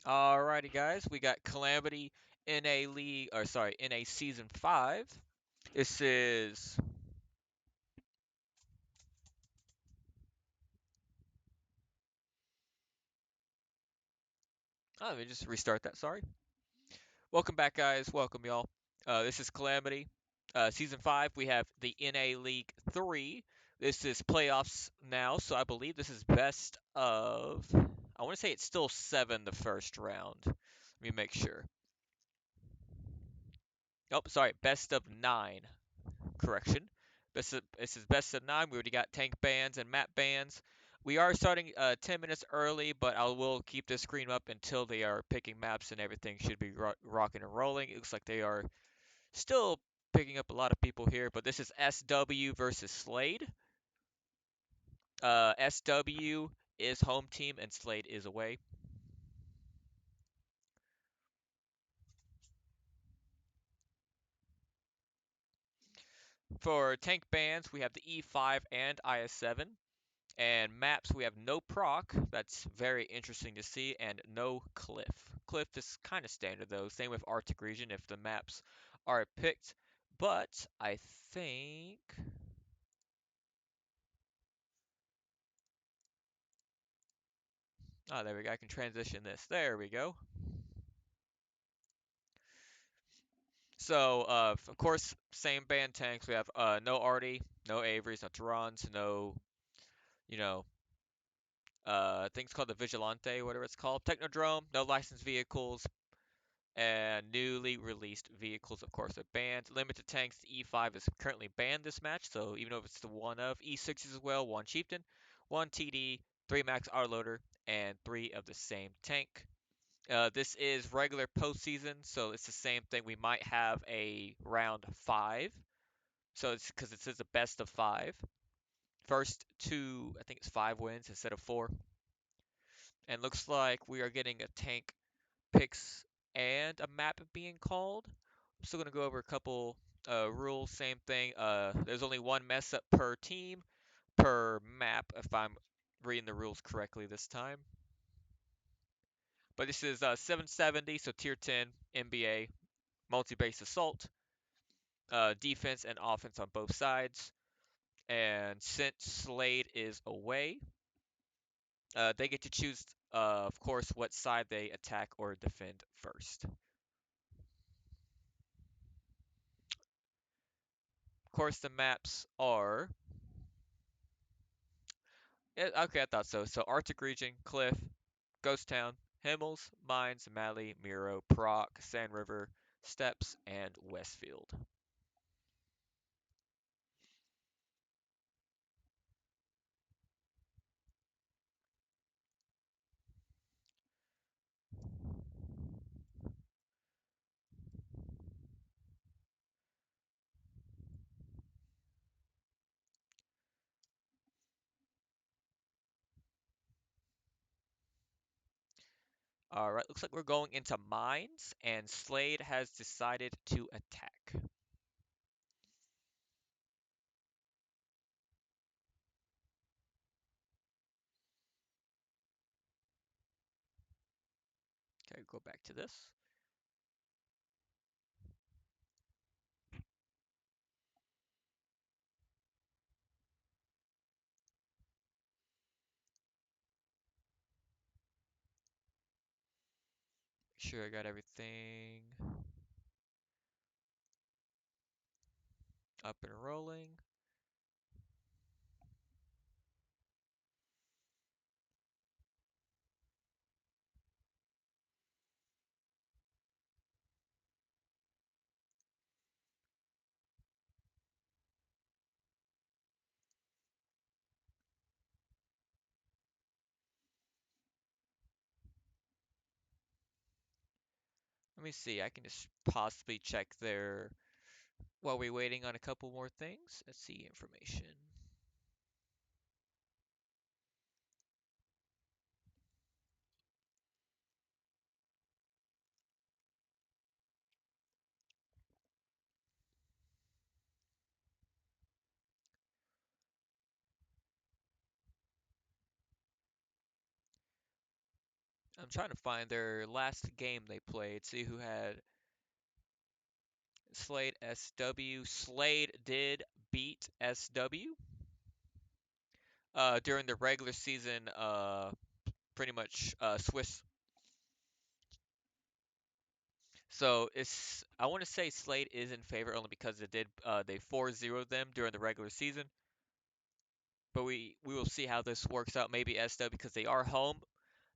Alrighty, guys, we got Calamity in a league, or sorry, in a season 5. This is. Oh, let me just restart that. Sorry. Welcome back, guys. Welcome, y'all. This is Calamity. Season 5, we have the NA League 3. This is playoffs now, so I believe this is best of. I want to say it's still 7 the first round. Let me make sure. Oh, sorry, best of 9. Correction. This is best of 9. We already got tank bans and map bans. We are starting 10 minutes early, but I will keep the screen up until they are picking maps and everything should be rocking and rolling. It looks like they are still picking up a lot of people here, but this is SW versus SLADE. SW is home team and SLADE is away. For tank bans, we have the E5 and IS7. And maps, we have no proc. That's very interesting to see. And no cliff. Cliff is kind of standard though. Same with Arctic region if the maps are picked. But I think. Oh, there we go. I can transition this. There we go. So, of course, same band tanks. We have no Artie, no Averys, no Tarans, no, you know, things called the Vigilante, whatever it's called. Technodrome, no licensed vehicles, and newly released vehicles, of course, are banned. Limited tanks, the E5 is currently banned this match, so even though it's the one of E6 as well, one Chieftain, one TD, three Max Autoloader, and three of the same tank. This is regular postseason, so it's the same thing. We might have a round 5, so it's because it says a best of 5. First two, I think it's 5 wins instead of 4. And looks like we are getting a tank picks and a map being called. I'm still going to go over a couple rules. Same thing. There's only one mess up per team, per map, if I'm reading the rules correctly this time. But this is 770, so tier 10 NBA multi-base assault, defense and offense on both sides. And since Slade is away, they get to choose, of course, what side they attack or defend first. Of course, the maps are. Yeah, okay, I thought so. So Arctic region, Cliff, Ghost Town, Himmels, Mines, Mali, Miro, Proc, Sand River, Steps, and Westfield. All right, looks like we're going into Mines, and Slade has decided to attack. Okay, go back to this. Make sure I got everything up and rolling. Let me see, I can just possibly check there while we're waiting on a couple more things. Let's see information. I'm trying to find their last game they played. See who had SLADE SW. SLADE did beat SW during the regular season. Pretty much Swiss. So it's I want to say SLADE is in favor only because they 4-0 them during the regular season. But we will see how this works out. Maybe SW because they are home.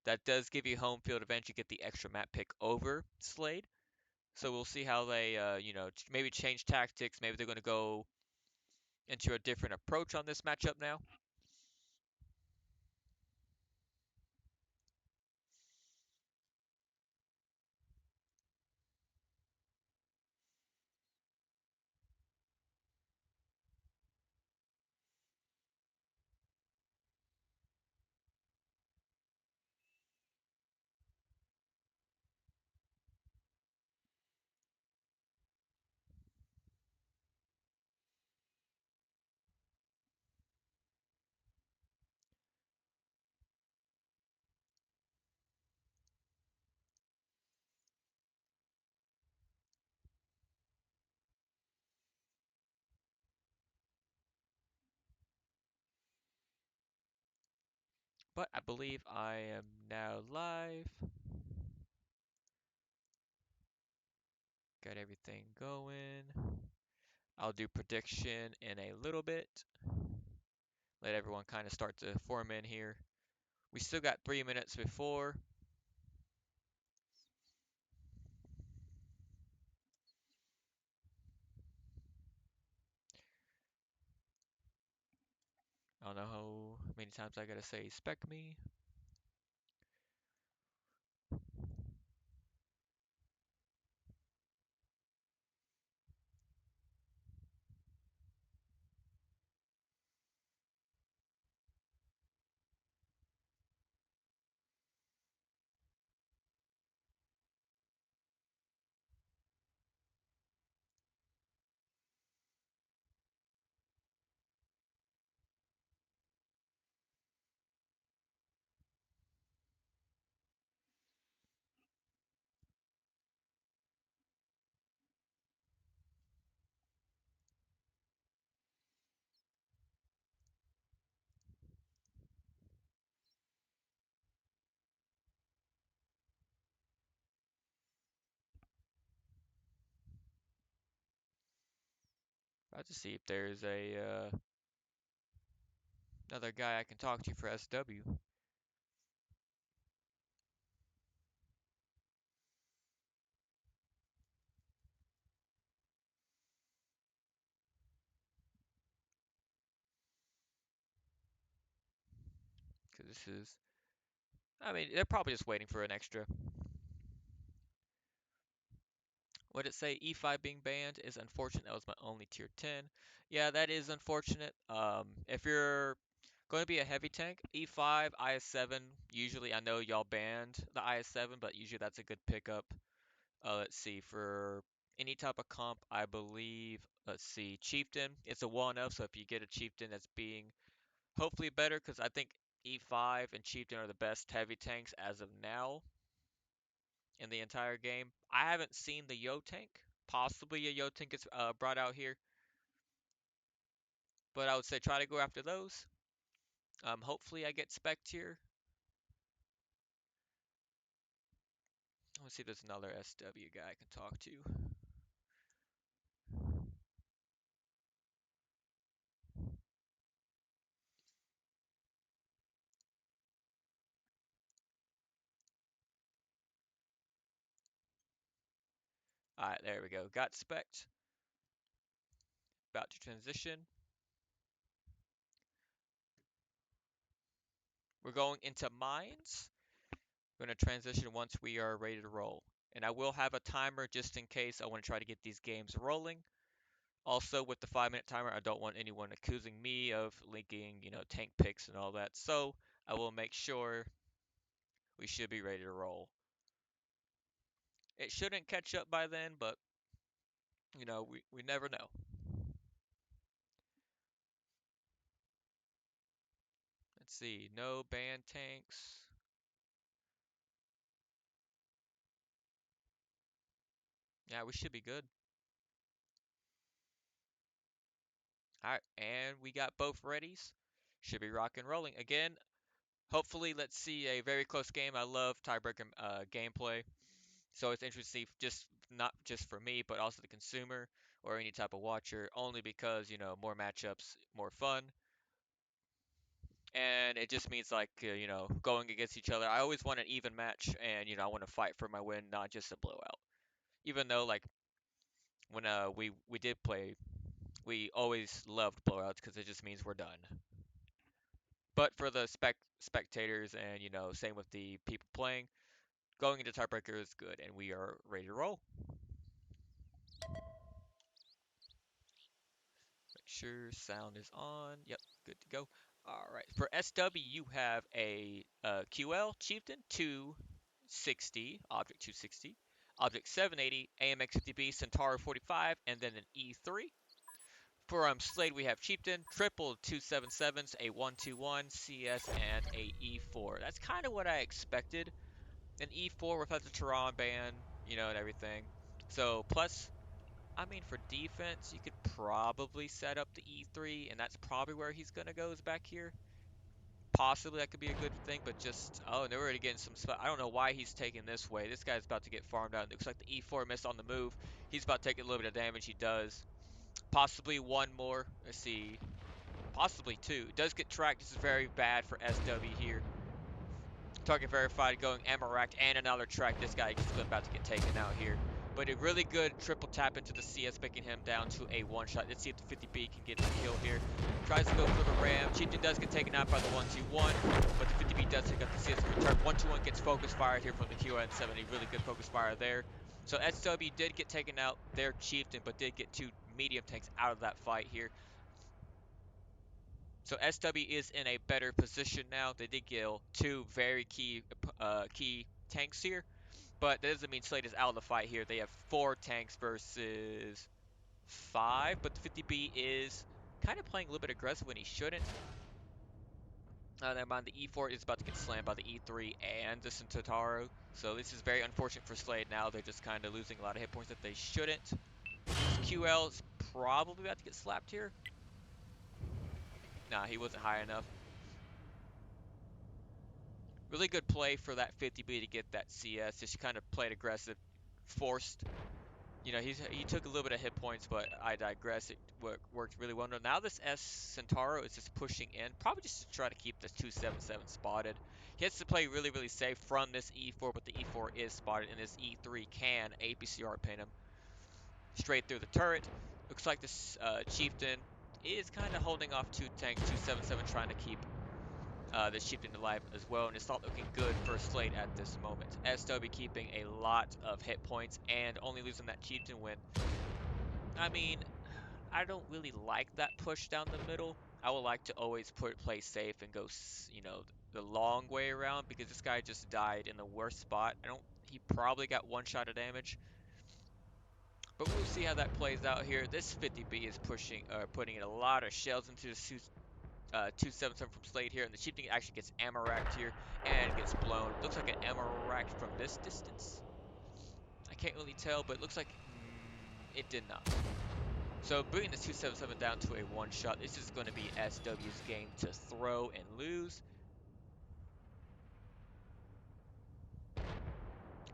That does give you home field advantage. You get the extra map pick over SLADE. So we'll see how they, maybe change tactics. Maybe they're going to go into a different approach on this matchup now. But I believe I am now live. Got everything going. I'll do prediction in a little bit. Let everyone kind of start to form in here. We still got 3 minutes before. I don't know how many times I gotta say spec me. I'll just see if there's another guy I can talk to for SW. Because this is, I mean, they're probably just waiting for an extra. What did it say? E5 being banned is unfortunate. That was my only tier 10. Yeah, that is unfortunate. If you're going to be a heavy tank, E5, IS7, usually I know y'all banned the IS7, but usually that's a good pickup. Let's see, for any type of comp, I believe, let's see, Chieftain, it's a 1-0, so if you get a Chieftain that's being hopefully better, because I think E5 and Chieftain are the best heavy tanks as of now in the entire game. I haven't seen the Yo tank. Possibly a Yo tank gets brought out here, but I would say try to go after those. Hopefully I get spec'd here. Let's see if there's another SW guy I can talk to. Alright, there we go. Got spec'd. About to transition. We're going into mines. We're going to transition once we are ready to roll. And I will have a timer just in case I want to try to get these games rolling. Also, with the 5-minute timer, I don't want anyone accusing me of linking, tank picks and all that. So I will make sure we should be ready to roll. It shouldn't catch up by then, but, we never know. Let's see. No ban tanks. Yeah, we should be good. All right, and we got both readies. Should be rock and rolling again. Hopefully, let's see a very close game. I love tiebreaker gameplay, so it's interesting, just not just for me, but also the consumer or any type of watcher. Only because more matchups, more fun, and it just means like going against each other. I always want an even match, and I want to fight for my win, not just a blowout. Even though like when we did play, we always loved blowouts because it just means we're done. But for the spectators and same with the people playing, going into tiebreaker is good, and we are ready to roll. Make sure sound is on. Yep, good to go. All right, for SW you have a QL Chieftain 260, Object 260, Object 780, AMX50B Centaur 45, and then an E3. For SLADE, we have Chieftain, triple 277s, a 121, CS, and a E4. That's kind of what I expected. An E4 without the Tehran ban, and everything. So, plus, I mean, for defense, you could probably set up the E3, and that's probably where he's going to go, is back here. Possibly that could be a good thing, but just, oh, and they're already getting some spot. I don't know why he's taking this way. This guy's about to get farmed out. It looks like the E4 missed on the move. He's about to take a little bit of damage. He does. Possibly one more. Let's see. Possibly two. Does get tracked. This is very bad for SW here. Target verified, going Amarak and another track. This guy is about to get taken out here. But a really good triple tap into the CS, picking him down to a one-shot. Let's see if the 50B can get the kill here. Tries to go for the ram. Chieftain does get taken out by the 1-2-1, but the 50B does take out the CS in return. 1-2-1 gets focus fired here from the QN70. Really good focus fire there. So SW did get taken out, their Chieftain, but did get two medium tanks out of that fight here. So SW is in a better position now. They did kill two very key tanks here, but that doesn't mean SLADE is out of the fight here. They have 4 tanks versus 5, but the 50B is kind of playing a little bit aggressive when he shouldn't. Never mind, the E4 is about to get slammed by the E3 and the Centauro, so this is very unfortunate for SLADE now. They're just kind of losing a lot of hit points that they shouldn't. QL is probably about to get slapped here. Nah, he wasn't high enough. Really good play for that 50B to get that CS. Just kind of played aggressive, forced. He took a little bit of hit points, but I digress. It worked really well. Now this S Centauro is just pushing in, probably just to try to keep this 277 spotted. He has to play really, really safe from this E4, but the E4 is spotted, and this E3 can APCR pin him straight through the turret. Looks like this Chieftain is kind of holding off 2 tanks, 277, trying to keep this Chieftain alive as well, and it's not looking good for SLADE at this moment. SW keeping a lot of hit points and only losing that Chieftain win. I mean, I don't really like that push down the middle. I would like to always play safe and go, the long way around, because this guy just died in the worst spot. He probably got one shot of damage, but we'll see how that plays out here. This 50B is putting in a lot of shells into the 277 from SLADE here, and the Chieftain actually gets ammo-racked here and gets blown. Looks like an ammo-racked from this distance. I can't really tell, but it looks like it did not. So bringing this 277 down to a one-shot, this is going to be SW's game to throw and lose.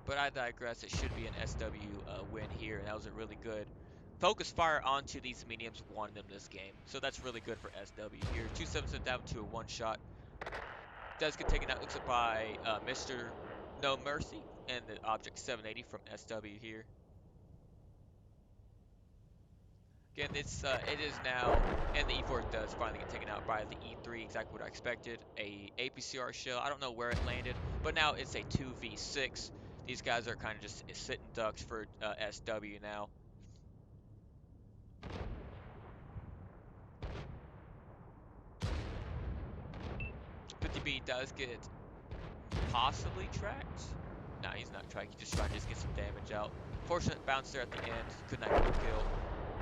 But I digress. It should be an SW win here, and that was a really good focus fire onto these mediums, won them this game. So that's really good for SW here. 277 down to a one-shot. Does get taken out, looks like by Mr. No Mercy and the Object 780 from SW here. Again, it is now, and the E4 does finally get taken out by the E3, exactly what I expected. A APCR shell, I don't know where it landed, but now it's a 2v6. These guys are kind of just sitting ducks for SW now. B does get possibly tracked. No, he's not tracked. He's just trying to get some damage out. Fortunate bounce there at the end. Could not get a kill.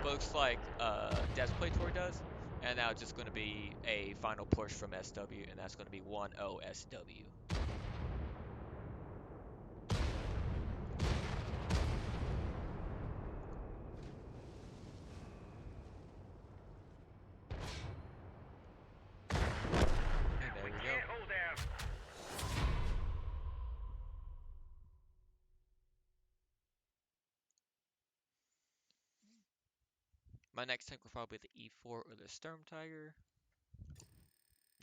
But looks like Desplator does. And now it's just going to be a final push from SW, and that's going to be 1-0 SW. My next tank will probably be the E4 or the Storm Tiger.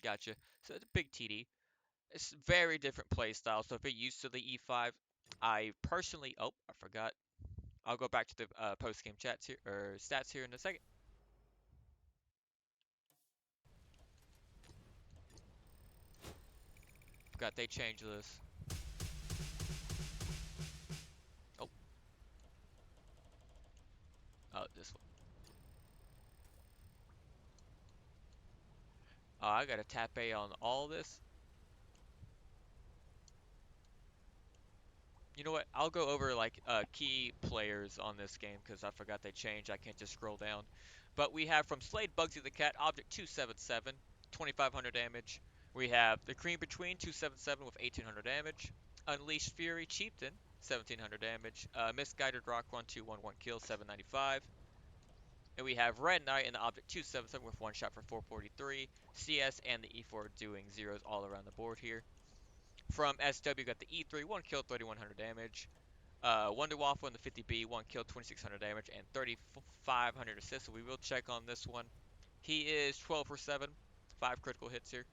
Gotcha. So it's a big TD. It's very different play style. So if you're used to the E5, I personally, oh, I forgot. I'll go back to the post game chats here or stats here in a second. Forgot they changed this. Oh, this one. I got a tap A on all this. You know what? I'll go over like key players on this game because I forgot they changed. I can't just scroll down. But we have from SLADE Bugsy the Cat, Object 277, 2500 damage. We have the Cream Between 277 with 1800 damage. Unleashed Fury Chieftain 1700 damage. Misguided Rock 1211 kill 795. And we have Red Knight and the Object 277 with one shot for 443. CS and the E4 doing zeros all around the board here. From SW, got the E3, 1 kill, 3100 damage. Wonder Waffle in the 50B, 1 kill, 2600 damage, and 3500 assists. So we will check on this one. He is 12 for 7, 5 critical hits here.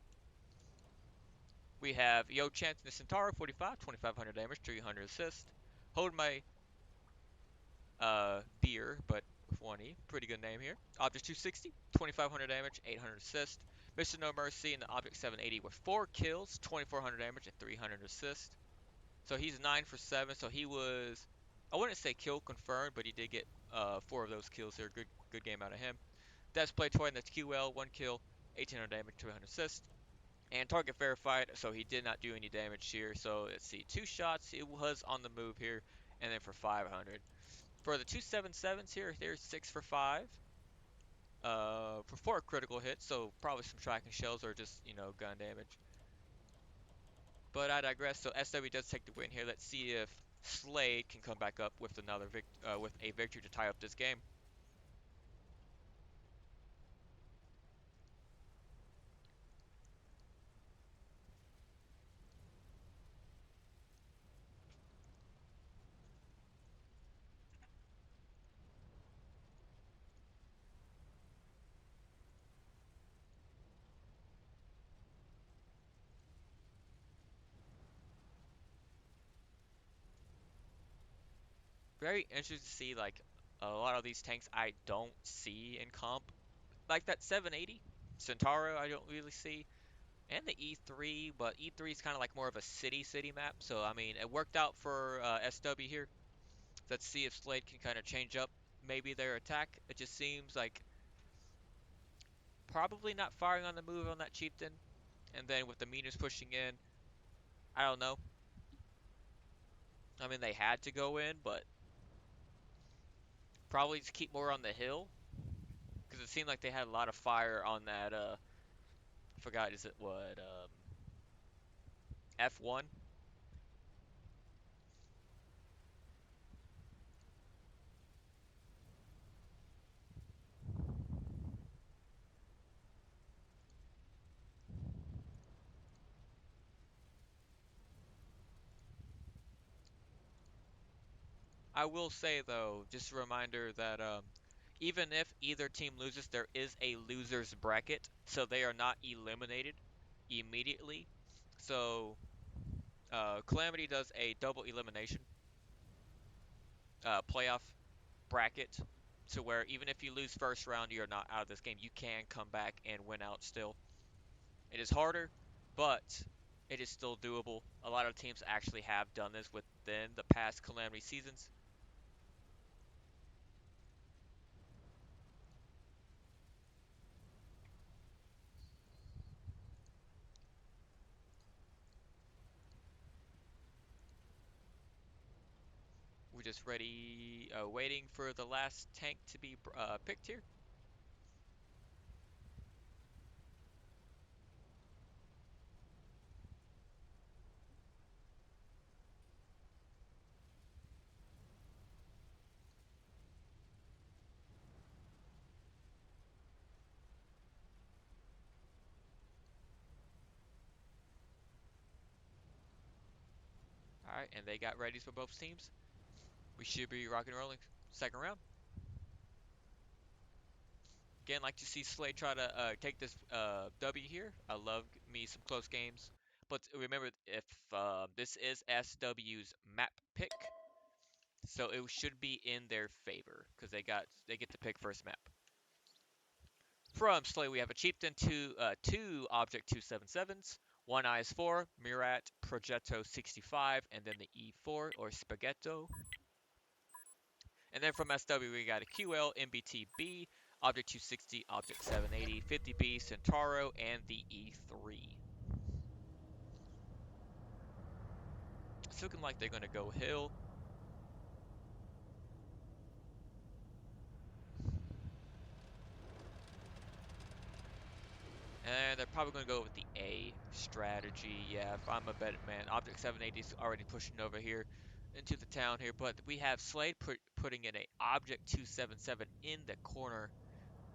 We have Yo Chance in the Centaur, 45, 2500 damage, 300 assists. Hold my beer, but with one E. Pretty good name here. Object 260, 2500 damage, 800 assist. Mr. No Mercy in the Object 780 with 4 kills, 2400 damage, and 300 assist. So he's 9 for 7. So he was, I wouldn't say kill confirmed, but he did get 4 of those kills here. Good game out of him. Death Play Toy in the QL, 1 kill, 1800 damage, 200 assist. And target verified, so he did not do any damage here. So let's see, 2 shots. It was on the move here, and then for 500. For the 277s here, there's 6 for 5. For 4 critical hits, so probably some tracking shells or just, gun damage. But I digress. So SW does take the win here. Let's see if SLADE can come back up with with a victory to tie up this game. Very interested to see like a lot of these tanks I don't see in comp. Like that 780 Centauro I don't really see. And the E3, but E3 is kind of like more of a city map. So I mean, it worked out for SW here. Let's see if SLADE can kind of change up maybe their attack. It just seems like probably not firing on the move on that chieftain. And then with the meters pushing in, I don't know. I mean, they had to go in, but probably just keep more on the hill because it seemed like they had a lot of fire on that. I forgot, is it what F1? I will say though, just a reminder that even if either team loses, there is a losers bracket, so they are not eliminated immediately. So Calamity does a double elimination playoff bracket, to where even if you lose first round, you're not out of this game. You can come back and win out still. It is harder, but it is still doable. A lot of teams actually have done this within the past Calamity seasons. We're just ready, waiting for the last tank to be picked here. All right, and they got readies for both teams. We should be rocking and rolling second round. Again, like to see Slade try to take this W here. I love me some close games. But remember, if this is SW's map pick, so it should be in their favor because they get to pick first map. From Slay, we have a Chieftain, two Object 277s, one IS-4, Murat, Progetto 65, and then the E4 or Spaghetto. And then from SW, we got a QL, MBT-B, Object 260, Object 780, 50B, Centauro, and the E3. It's looking like they're going to go Hill. And they're probably going to go with the A strategy. Yeah, if I'm a betting man. Object 780 is already pushing over here into the town here. But we have Slade putting in a Object 277 in the corner.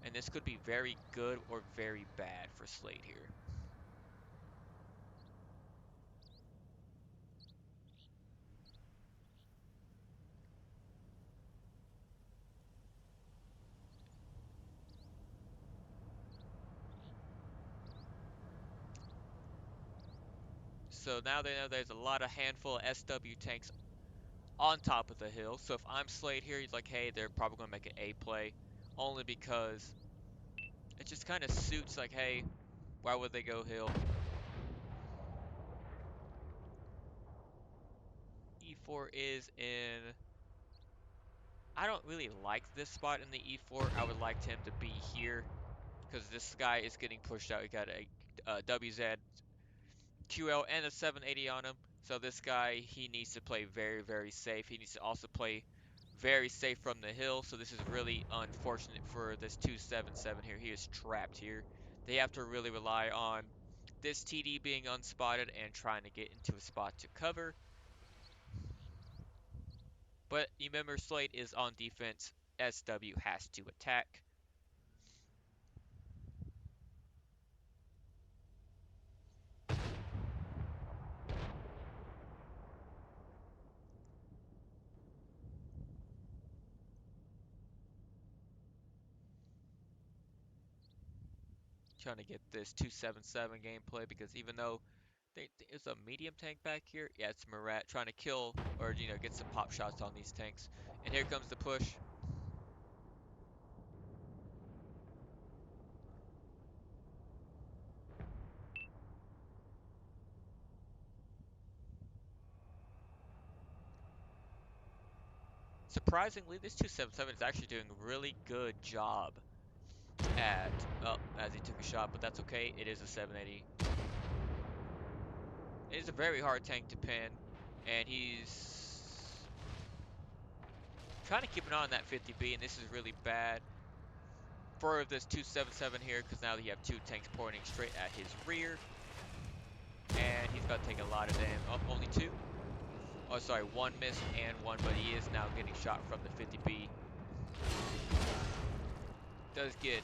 And this could be very good or very bad for Slade here. So now they know there's a lot of handful of SW tanks on top of the hill. So if I'm Slade here, he's like, hey, they're probably going to make an A play. Only because it just kind of suits, like, hey, why would they go hill? E4 is in... I don't really like this spot in the E4. I would like him to be here because this guy is getting pushed out. He got a WZ, QL, and a 780 on him. So this guy, he needs to play very, very safe. He needs to also play very safe from the hill. So this is really unfortunate for this 277 here. He is trapped here. They have to really rely on this TD being unspotted and trying to get into a spot to cover. But remember, Slade is on defense. SW has to attack. Trying to get this 277 gameplay because even though there's a medium tank back here, yeah, it's Murat trying to kill or get some pop shots on these tanks. And here comes the push. Surprisingly, this 277 is actually doing a really good job at, as he took a shot, but that's okay. It is a 780. It is a very hard tank to pin, and he's trying to keep an eye on that 50B, and this is really bad for this 277 here, because now you have two tanks pointing straight at his rear, and he's about to take a lot of damage. Oh, only two? Oh, sorry, one missed and one, but he is now getting shot from the 50B. Does get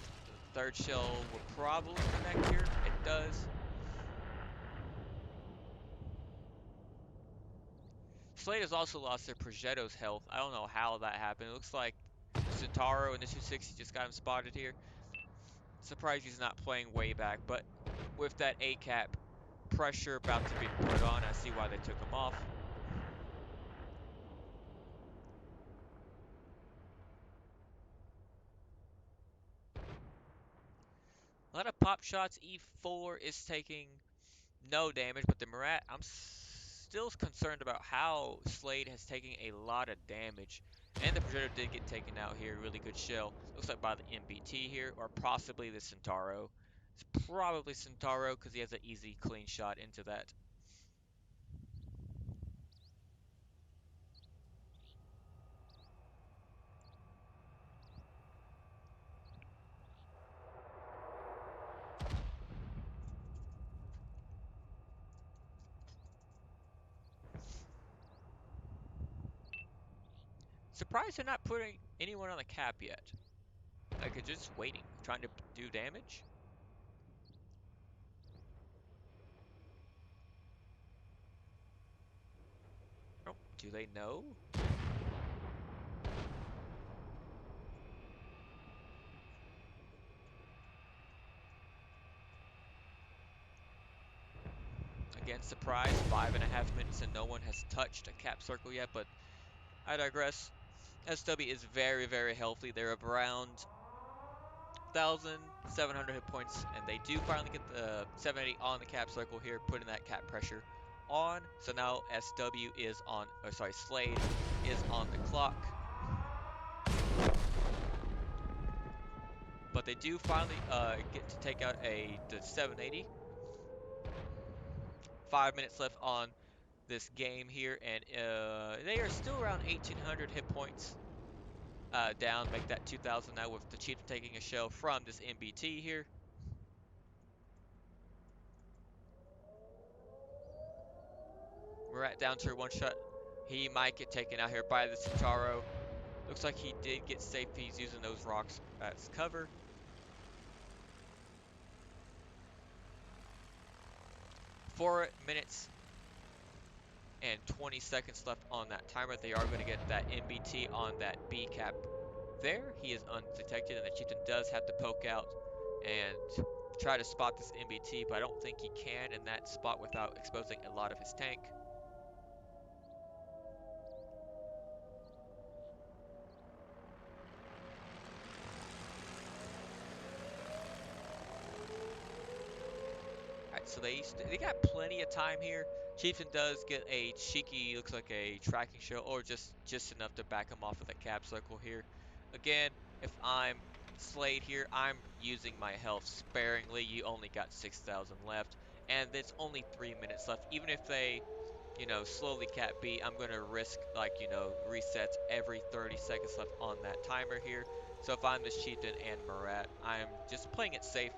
the third shell will probably connect here. It does. Slade has also lost their Progetto's health. I don't know how that happened. It looks like Centauro and the 260 just got him spotted here. Surprised he's not playing way back, but with that A-cap pressure about to be put on, I see why they took him off. A lot of pop shots. E4 is taking no damage, but the Murat, I'm still concerned about how Slade has taken a lot of damage. And the Progetto did get taken out here. Really good shell. Looks like by the MBT here, or possibly the Centauro. It's probably Centauro because he has an easy, clean shot into that. Surprised they're not putting anyone on the cap yet. Like, they're just waiting, trying to do damage. Oh, do they know? again, surprise, 5.5 minutes and no one has touched a cap circle yet, but I digress. SW is very, very healthy. They're around 1,700 hit points, and they do finally get the 780 on the cap circle here, putting that cap pressure on. So now SW is on, or sorry, SLADE is on the clock. But they do finally get to take out the 780. 5 minutes left on this game here, and they are still around 1,800 hit points down, make that 2,000 now with the Chieftain taking a shell from this MBT here. Murat down to one shot. He might get taken out here by the Centauro. Looks like he did get safe. He's using those rocks as cover. Four minutes and 20 seconds left on that timer. They are going to get that MBT on that B cap there. He is undetected, and the Chieftain does have to poke out and try to spot this MBT, but I don't think he can in that spot without exposing a lot of his tank. Alright, so they got plenty of time here. Chieftain does get a cheeky, looks like a tracking shell, or just enough to back him off of the cap circle here. Again, if I'm SLADE here, I'm using my health sparingly. You only got 6,000 left, and it's only 3 minutes left. Even if they, slowly cap B, I'm going to risk, resets every 30 seconds left on that timer here. So if I'm this Chieftain and Murat, I'm just playing it safe,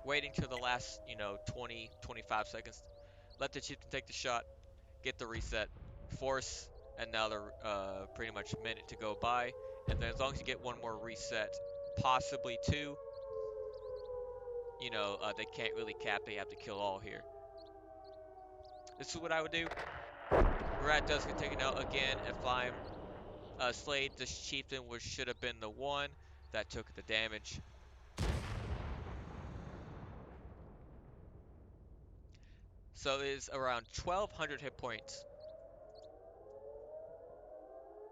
waiting to the last, 20, 25 seconds. Let the Chieftain take the shot, get the reset, force another pretty much minute to go by, and then as long as you get one more reset, possibly two, they can't really cap. They have to kill all here. This is what I would do. Murat does get taken out again. If I'm SLADE, this Chieftain should have been the one that took the damage. So it is around 1,200 hit points.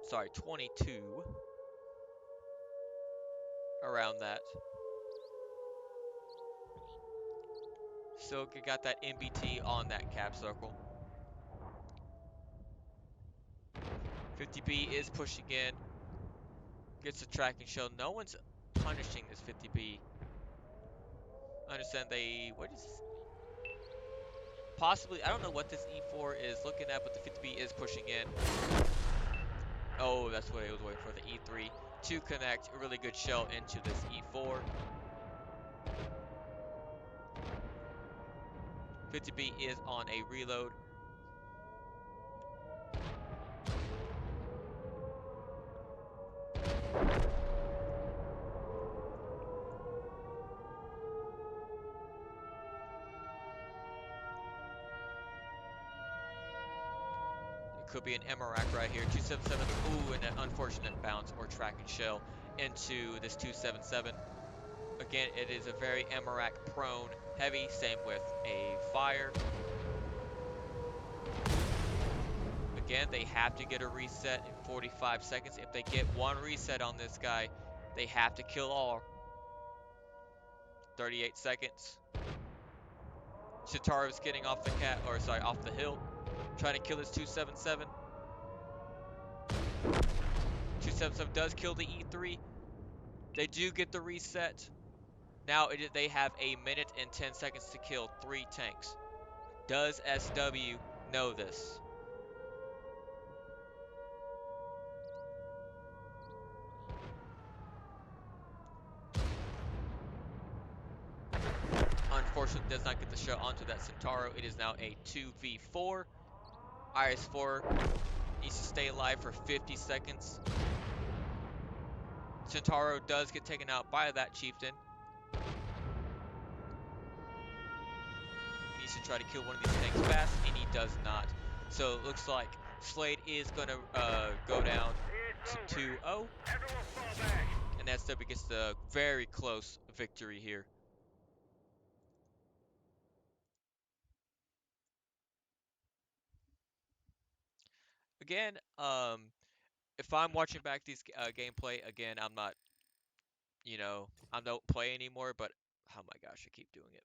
Sorry, 22. Around that. Still got that MBT on that cap circle. 50B is pushing in. Gets a tracking shell. No one's punishing this 50B. I understand what is possibly, I don't know what this E4 is looking at, but the 50B is pushing in. Oh, that's what it was waiting for, the E3 to connect. A really good shell into this E4. 50B is on a reload. Could be an MRAC right here. 277. Ooh, and an unfortunate bounce or tracking shell into this 277. Again, it is a very MRAC prone heavy. Same with a fire. Again, they have to get a reset in 45 seconds. If they get one reset on this guy, they have to kill all. 38 seconds. Centauro is getting off off the hill. Trying to kill this 277. 277 does kill the E3. They do get the reset. Now they have a minute and 10 seconds to kill 3 tanks. Does SW know this? Unfortunately, does not get the shot onto that Centauro. It is now a 2v4. IS-4 needs to stay alive for 50 seconds. Centauro does get taken out by that Chieftain. He needs to try to kill one of these tanks fast, and he does not. So it looks like SLADE is going to go down to 2-0. And SW gets the very close victory here. Again, if I'm watching back these gameplay again, I'm not, I don't play anymore. But oh my gosh, I keep doing it.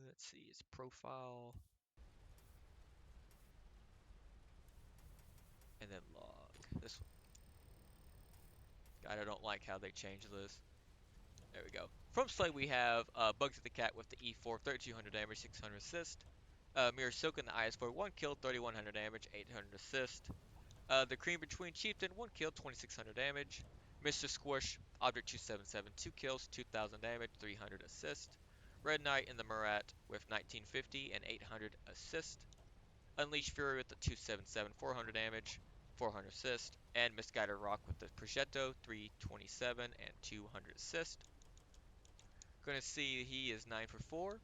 Let's see, his profile and then log. This one. God, I don't like how they changed this. There we go. From Slay, we have Bugsy the Cat with the E4, 3200 damage, 600 assist. Mirror Silk in the IS4, 1 kill, 3100 damage, 800 assist. The Cream Between Chieftain, 1 kill, 2600 damage. Mr. Squish, Object 277, 2 kills, 2000 damage, 300 assist. Red Knight in the Murat with 1950 and 800 assist. Unleash Fury with the 277, 400 damage, 400 assist. And Misguided Rock with the Progetto, 327 and 200 assist. Gonna see he is 9 for 4.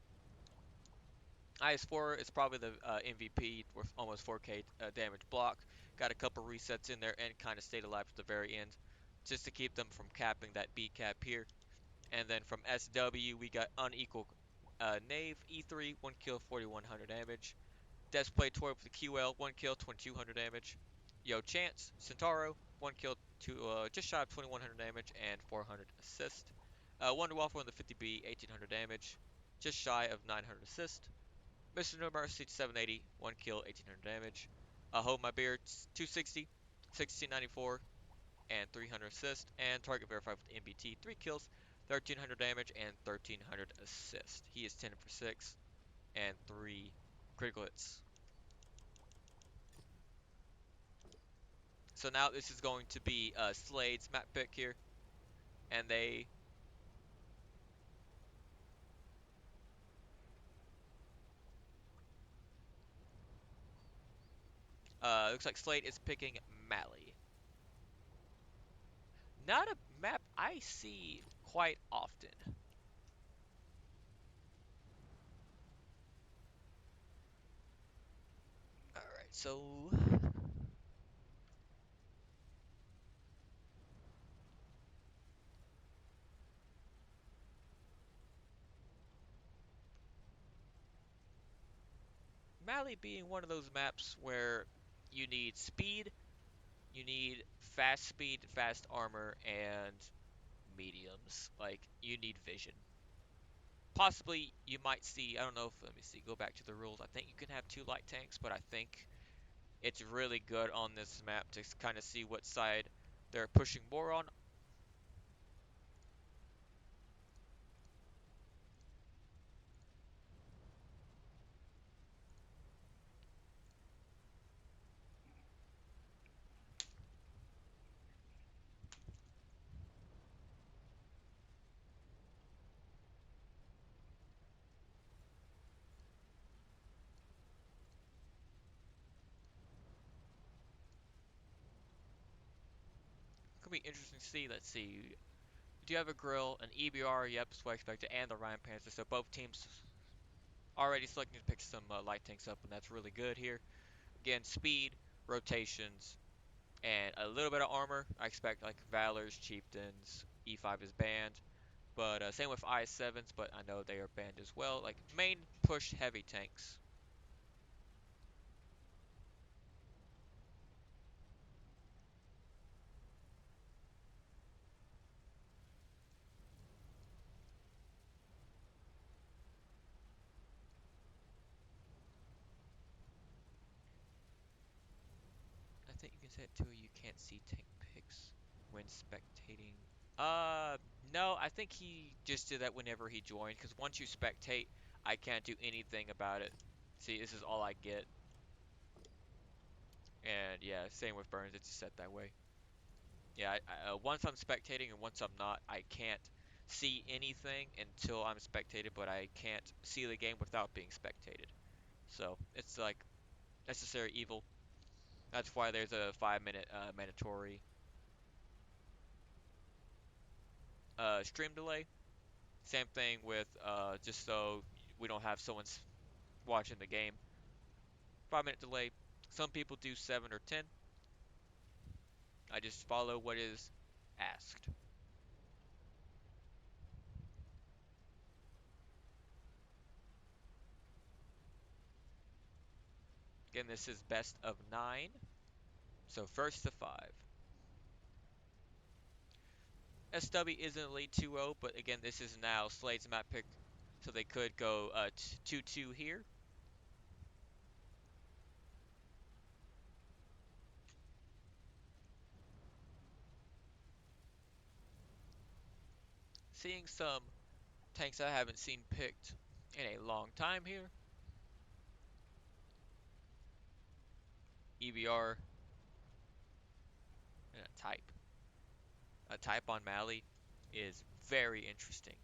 IS4 is probably the MVP with almost 4k damage block. Got a couple resets in there and kind of stayed alive to the very end just to keep them from capping that B cap here. And then from SW, we got Unequal Knave, E3, 1 kill, 4100 damage. Display Toy with the QL, 1 kill, 2200 damage. Yo Chance, Centauro, 1 kill, just shy of 2100 damage and 400 assist. Wonder Waffle in the 50B, 1800 damage, just shy of 900 assist. Mr. No Mercy, 780, 1 kill, 1800 damage. Hold My Beard, 260, 1694, and 300 assist. And Target Verified with MBT, 3 kills, 1300 damage, and 1300 assist. He is 10 for 6, and 3 critical hits. So now this is going to be SLADE's map pick here. And they... looks like SLADE is picking Mali. Not a map I see quite often. Alright, so... Mali being one of those maps where you need speed, you need fast speed, fast armor, and mediums. Like, you need vision. Possibly, you might see, I don't know if, let me see, go back to the rules. I think you can have 2 light tanks, but I think it's really good on this map to kind of see what side they're pushing more on. Could be interesting to see. Let's see. Do you have a grill, an EBR, yep, Swag Spectre, and the Ryan Panther? So both teams already selecting to pick some light tanks up, and that's really good here. Again, speed, rotations, and a little bit of armor. I expect like Valors, Chieftains, E5 is banned, but same with I7s, but I know they are banned as well. Like main push heavy tanks. I think you can say it too. You can't see tank picks when spectating. No, I think he just did that whenever he joined, because once you spectate, I can't do anything about it. See, this is all I get. And yeah, same with Burns, it's set that way. Yeah, once I'm spectating and once I'm not, I can't see anything until I'm spectated, but I can't see the game without being spectated. So, it's like necessary evil. That's why there's a 5-minute mandatory stream delay. Same thing with just so we don't have someone watching the game. 5-minute delay. Some people do 7 or 10. I just follow what is asked. again, this is best of 9. So first to 5. SW isn't Elite 2-0, but again, this is now Slade's map pick. So they could go 2-2 here. Seeing some tanks I haven't seen picked in a long time here. EBR and a type. A type on Mali is very interesting.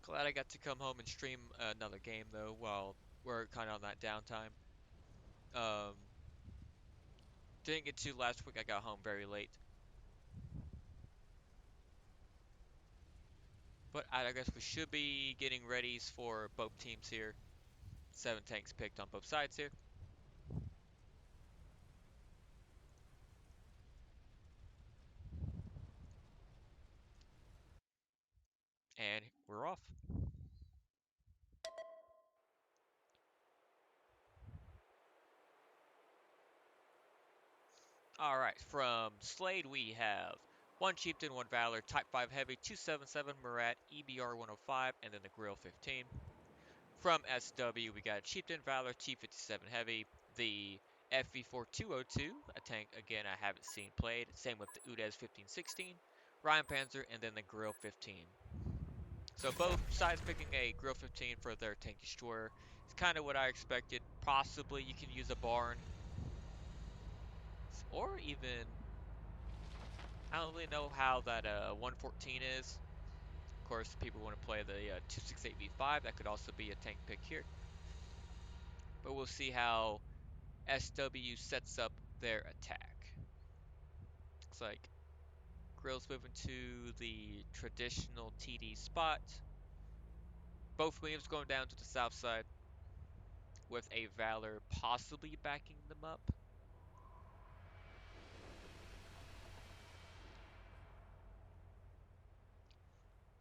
Glad I got to come home and stream another game though while we're kind of on that downtime. Um, didn't get to last week. I got home very late. But I guess we should be getting readies for both teams here. 7 tanks picked on both sides here. And we're off. Alright, from Slade we have 1 Chieftain, 1 Valor, Type 5 Heavy, 277 Murat, EBR 105, and then the Grill 15. From SW we got Chieftain, Valor, T57 Heavy, the FV4202, a tank again I haven't seen played, same with the UDES 1516, Ryan Panzer, and then the Grill 15. So both sides picking a Grill 15 for their tank destroyer. It's kind of what I expected. Possibly you can use a barn. Or even, I don't really know how that 114 is. Of course, people want to play the 268V5. That could also be a tank pick here. But we'll see how SW sets up their attack. Looks like Grill's moving to the traditional TD spot. Both Williams going down to the south side with a Valor possibly backing them up.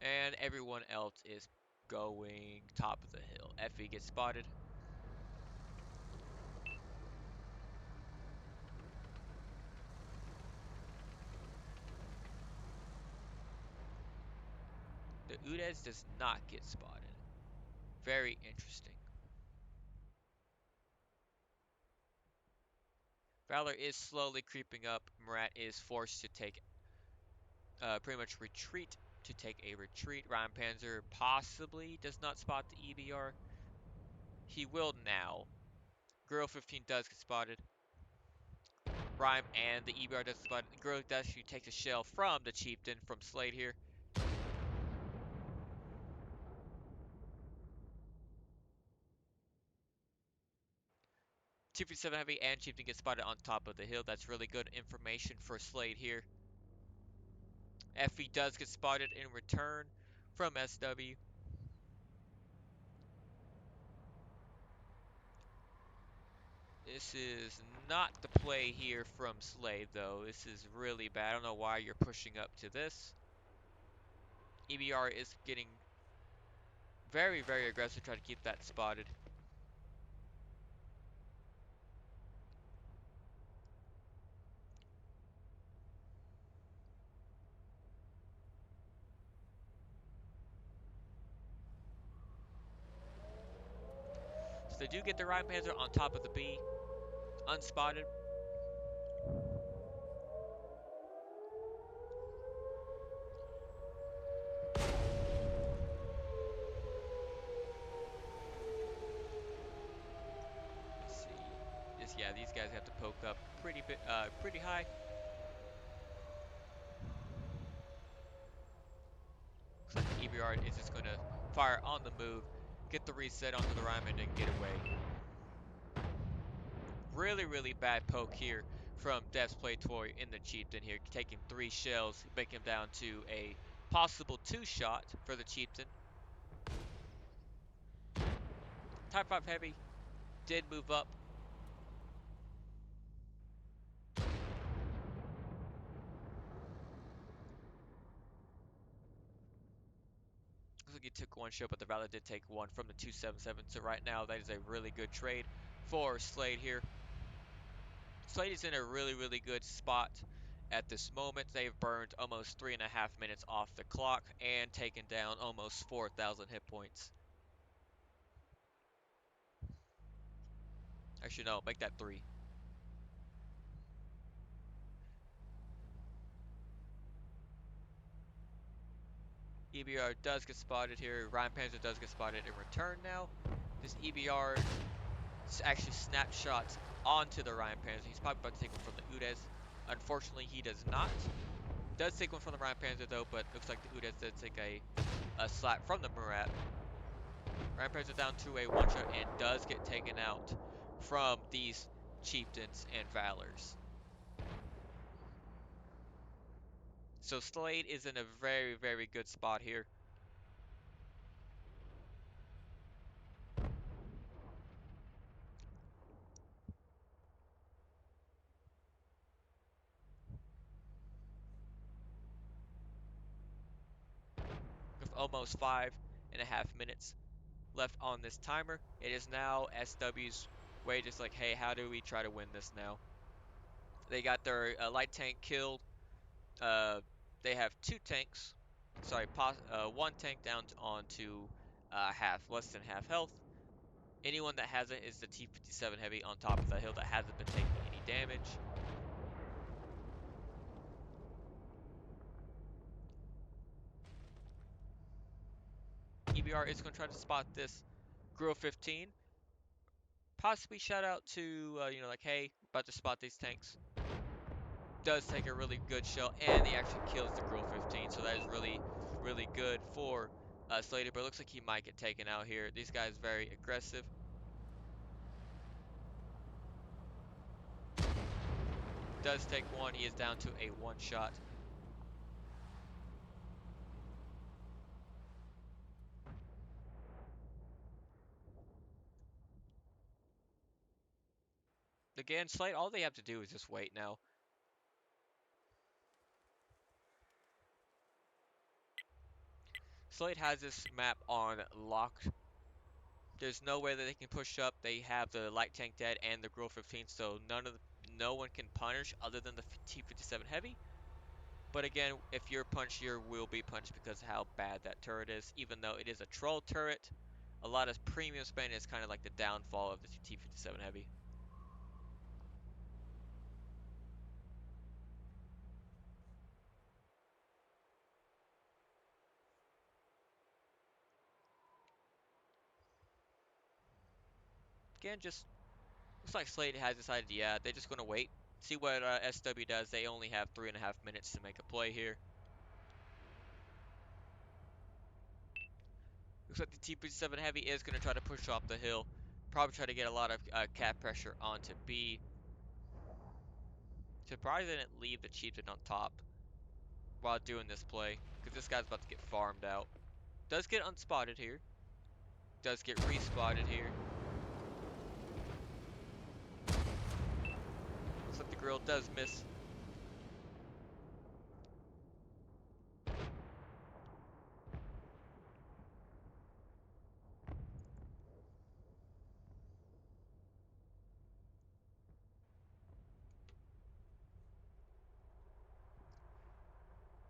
And everyone else is going top of the hill. Effie gets spotted. The Udez does not get spotted. Very interesting. Valor is slowly creeping up. Murat is forced to take pretty much retreat to take a retreat. Ryan Panzer possibly does not spot the EBR. He will now. Girl 15 does get spotted. Rhyme and the EBR does get spotted. Girl does actually takes a shell from the Chieftain from Slade here. 257 Heavy and Chieftain get spotted on top of the hill. That's really good information for Slade here. FE does get spotted in return from SW. This is not the play here from Slade, though. This is really bad. I don't know why you're pushing up to this. EBR is getting very, very aggressive, trying to keep that spotted. So they do get the Rhine Panzer on top of the B, unspotted. Let's see. Yeah, these guys have to poke up pretty high. Looks like EBR is just gonna fire on the move, get the reset onto the Rhine and get away. really bad poke here from Dev's Playtoy in the Chieftain here, taking 3 shells, making him down to a possible 2-shot for the Chieftain. Type 5 Heavy did move up. Looks like he took 1 shell, but the Valor did take 1 from the 277. So right now, that is a really good trade for SLADE here. SLADE is in a really good spot at this moment. They've burned almost 3.5 minutes off the clock and taken down almost 4,000 hit points. Actually, no, make that 3. EBR does get spotted here. Ryan Panzer does get spotted in return now. This EBR actually snapshots onto the Ryan Panzer. He's probably about to take one from the Udes. Unfortunately, he does not. Does take one from the Ryan Panzer though, but looks like the Udes did take a slap from the Murat. Ryan Panzer down to a 1-shot and does get taken out from these Chieftains and Valors. So SLADE is in a very good spot here. With almost 5.5 minutes left on this timer. It is now SW's way, just like, hey, how do we try to win this now? They got their light tank killed. They have 2 tanks. Sorry, 1 tank down onto less than half health. Anyone that has it is the T-57 Heavy on top of the hill that hasn't been taking any damage. EBR is going to try to spot this Grill 15. Possibly shout out to, you know, like, hey, about to spot these tanks. Does take a really good shell, and he actually kills the Grill 15, so that is really good for SLADE, but it looks like he might get taken out here. These guys very aggressive. Does take 1. He is down to a 1-shot. Again, SLADE, all they have to do is just wait now. SLADE has this map on locked. There's no way that they can push up. They have the light tank dead and the Grill 15, so no one can punish other than the T-57 Heavy. But again, if you're punched, you will be punched because of how bad that turret is. Even though it is a troll turret, a lot of premium spam is kind of like the downfall of the T-57 Heavy. Again, just looks like SLADE has decided, yeah, they're just going to wait. See what SW does. They only have 3.5 minutes to make a play here. Looks like the T-57 Heavy is going to try to push off the hill. Probably try to get a lot of cap pressure onto B. Surprised they didn't leave the Chieftain on top while doing this play, because this guy's about to get farmed out. Does get unspotted here. Does get respotted here. Looks like the grill does miss.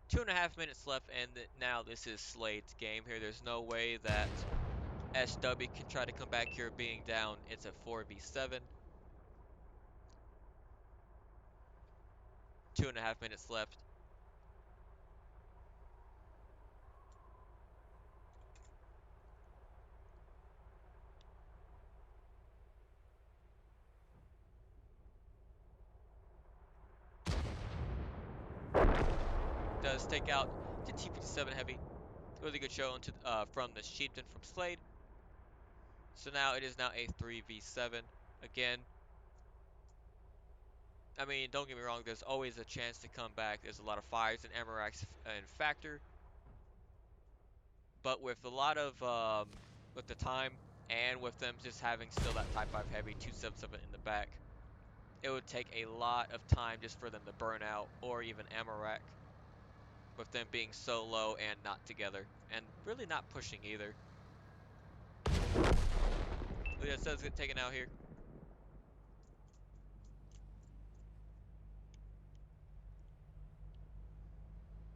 Two and a half minutes left, and now this is SLADE's game here. There's no way that SW can try to come back here being down. It's a 4v7. 2.5 minutes left. Does take out the T-57 Heavy. Really good show into, from the Chieftain from SLADE. So now it is now a 3v7. Again, I mean, don't get me wrong, there's always a chance to come back. There's a lot of fires in Emirax and Factor, but with a lot of with the time and with them just having still that Type 5 Heavy 277 in the back, it would take a lot of time just for them to burn out, or even Amarak, with them being so low and not together, and really not pushing either. Look at says get taken out here.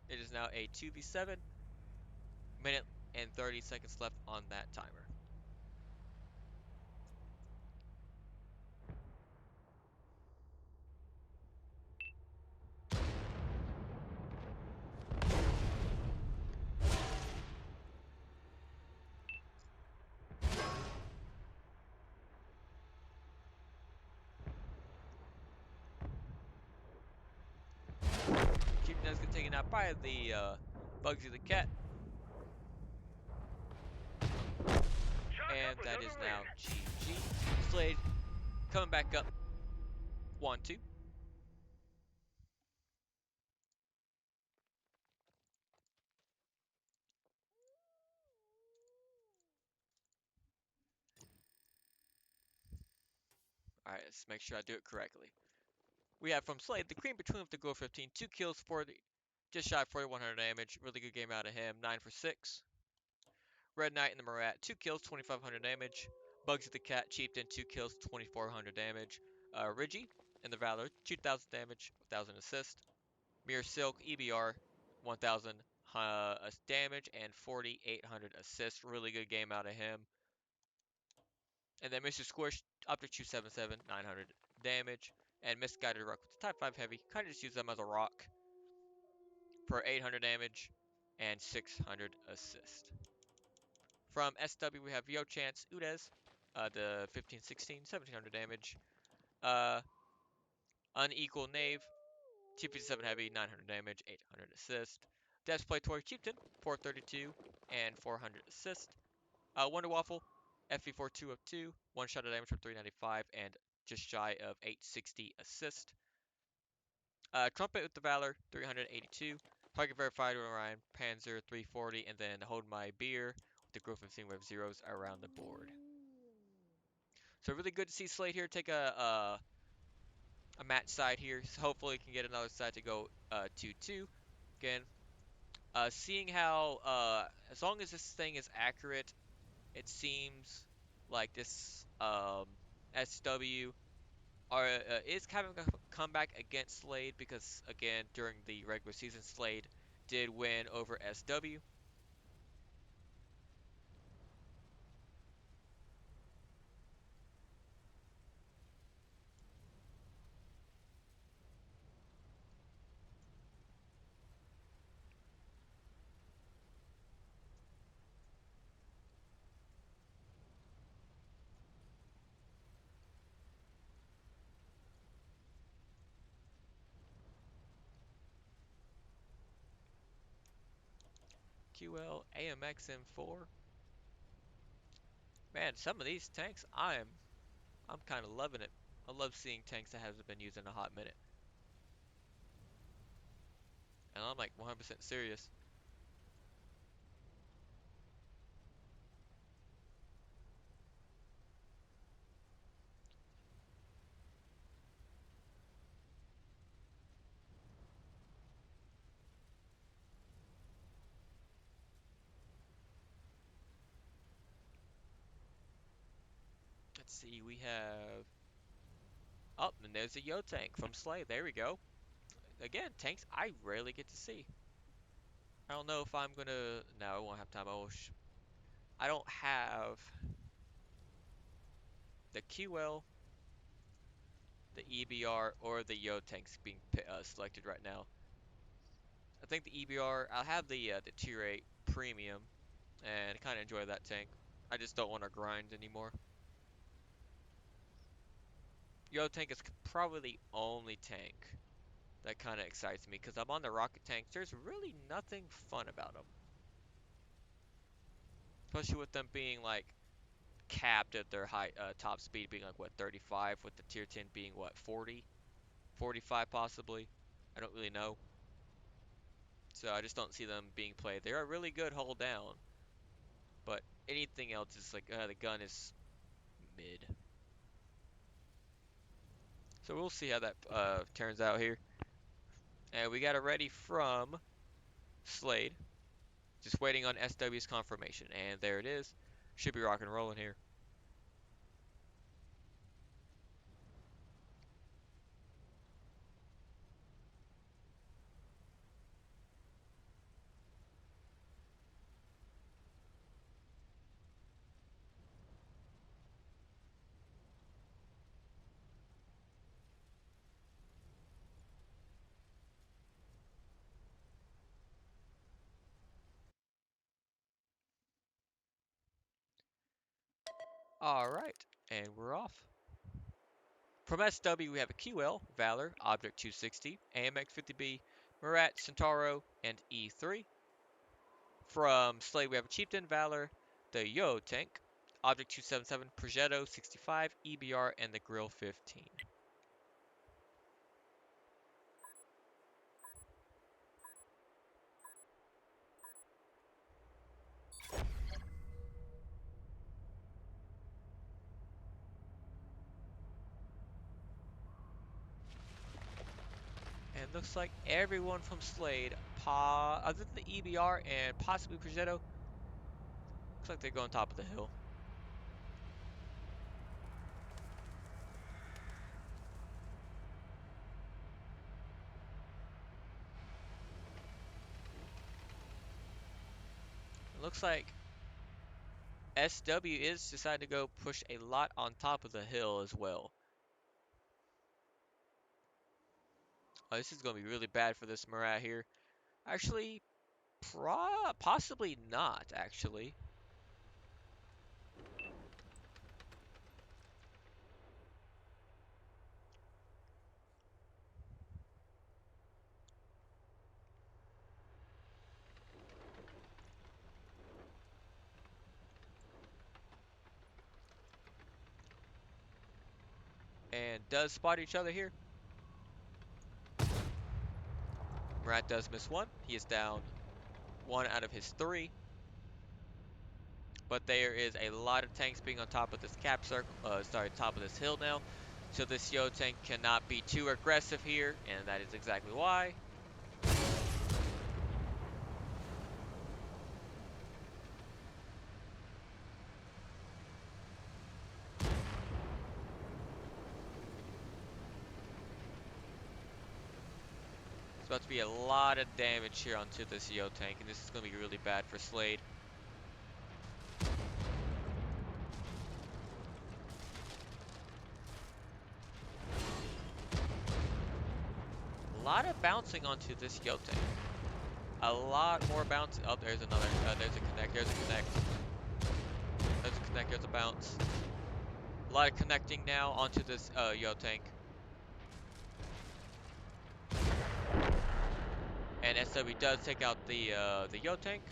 It is now a 2v7, minute and 30 seconds left on that timer. Keeping us get taken out by the Bugsy the Cat. And that is now GG. SLADE coming back up 1-2. Alright, let's make sure I do it correctly. We have from SLADE the Cream Between with the Go 15, 2 kills, 40, just shy of 4,100 damage. Really good game out of him, 9 for 6. Red Knight in the Murat, 2 kills, 2,500 damage. Bugsy the Cat cheaped in 2 kills, 2,400 damage. Rigi in the Valor, 2,000 damage, 1,000 assist. Mirror Silk, EBR, 1,000 damage and 4,800 assists. Really good game out of him. And then Mr. Squish up to 277, 900 damage. And Misguided Rock with the Type 5 Heavy. Kind of just use them as a rock for 800 damage and 600 assist. From SW, we have Yo Chance Udez, the 1516, 1700 damage. Unequal Knave, 257 Heavy, 900 damage, 800 assist. Desplayatory Chieftain, 432 and 400 assist. Wonder Waffle, FV4202, 1 shot of damage for 395 and just shy of 860 assist. Trumpet with the Valor, 382. Target Verified with Orion, Panzer, 340, and then Hold My Beer with the Growth 15 with zeros around the board. So really good to see SLADE here take a match side here. So hopefully can get another side to go 2-2. Again, seeing how as long as this thing is accurate, it seems like this SW is having a comeback against SLADE because again during the regular season SLADE did win over SW. QL AMX M4. Man, some of these tanks I'm kind of loving it. I love seeing tanks that hasn't been used in a hot minute. And I'm like 100% serious. Let's see, we have... Oh, and there's a Yo tank from SLADE. There we go. Again, tanks I rarely get to see. I don't know if I'm gonna... No, I won't have time. I don't have the QL, the EBR, or the Yo tanks being selected right now. I think the EBR... I'll have the Tier 8 Premium, and kind of enjoy that tank. I just don't want to grind anymore. Yo tank is probably the only tank that kind of excites me because I'm on the rocket tanks. There's really nothing fun about them, especially with them being like capped at their high top speed being like what 35, with the tier 10 being what 40. 45 possibly. I don't really know. So I just don't see them being played. They're a really good hold down, but anything else is like the gun is mid. So we'll see how that turns out here. And we got it ready from SLADE. Just waiting on SW's confirmation. And there it is. Should be rock and rolling here. Alright, and we're off. From SW, we have a QL, Valor, Object 260, AMX 50B, Murat, Centauro, and E3. From SLADE, we have a Chieftain, Valor, the Yo Tank, Object 277, Progetto 65, EBR, and the Grill 15. And looks like everyone from SLADE, other than the EBR and possibly Progetto, looks like they're going top of the hill. It looks like SW is deciding to go push a lot on top of the hill as well. Oh, this is going to be really bad for this Murat here. Actually, possibly not, actually. And does spot each other here. Murat does miss one. He is down one out of his three. But there is a lot of tanks being on top of this top of this hill now. So this Yo tank cannot be too aggressive here, and that is exactly why. It's about to be a lot of damage here onto this Yo tank, and this is going to be really bad for SLADE. A lot of bouncing onto this Yo tank. A lot more bouncing. Oh, there's another. There's a connect. There's a connect. There's a connect. There's a bounce. A lot of connecting now onto this Yo tank. And SW does take out the Yo tank.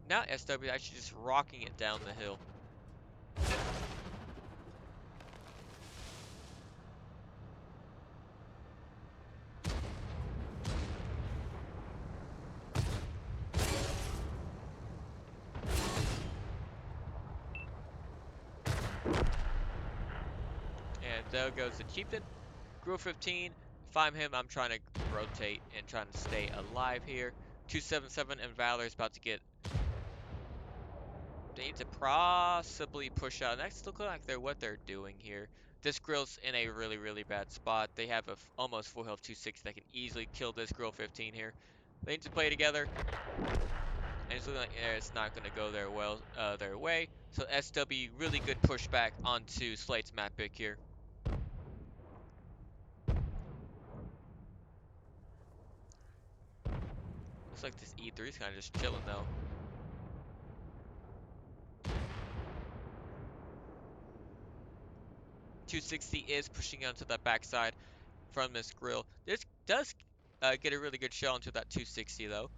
Now SW actually just rocking it down the hill. And there goes the Chieftain. Grill 15. If I'm him, I'm trying to rotate and trying to stay alive here. 277 and Valor's about to get. They need to possibly push out. That's looking like what they're doing here. This Grill's in a really, really bad spot. They have a almost full health 260 that can easily kill this Grill 15 here. They need to play together. And it's looking like it's not going to go their way. So SW really good pushback onto SLADE's map pick here. Looks like this E3 is kind of just chilling though. .260 is pushing onto the backside. from this grill. This does get a really good shell into that 260 though.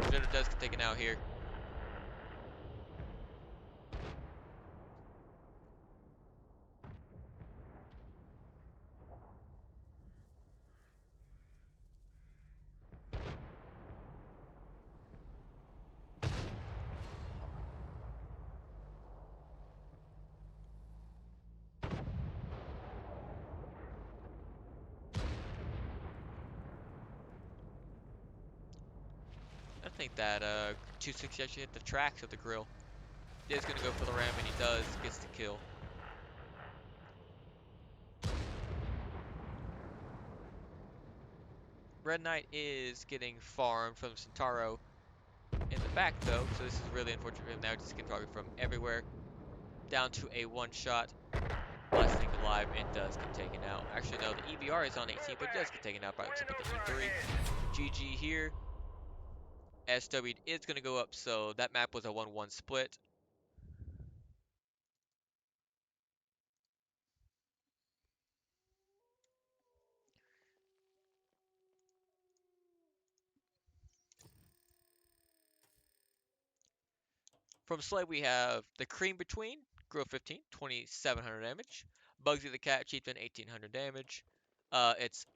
Jitter does get taken out here. I think that 260 actually hit the tracks of the grill. He is gonna go for the ram, and he does, gets the kill. Red Knight is getting farmed from Centauro in the back though, so this is really unfortunate for him now. Just getting farmed from everywhere. Down to a one shot. Last thing alive and does get taken out. Actually, no, the EBR is on 18, but it does get taken out by except the E3. GG here. SW is going to go up, so that map was a 1-1 split. From SLADE, we have the Cream Between, Grill 15, 2700 damage. Bugsy the Cat, Chieftain, 1800 damage. It's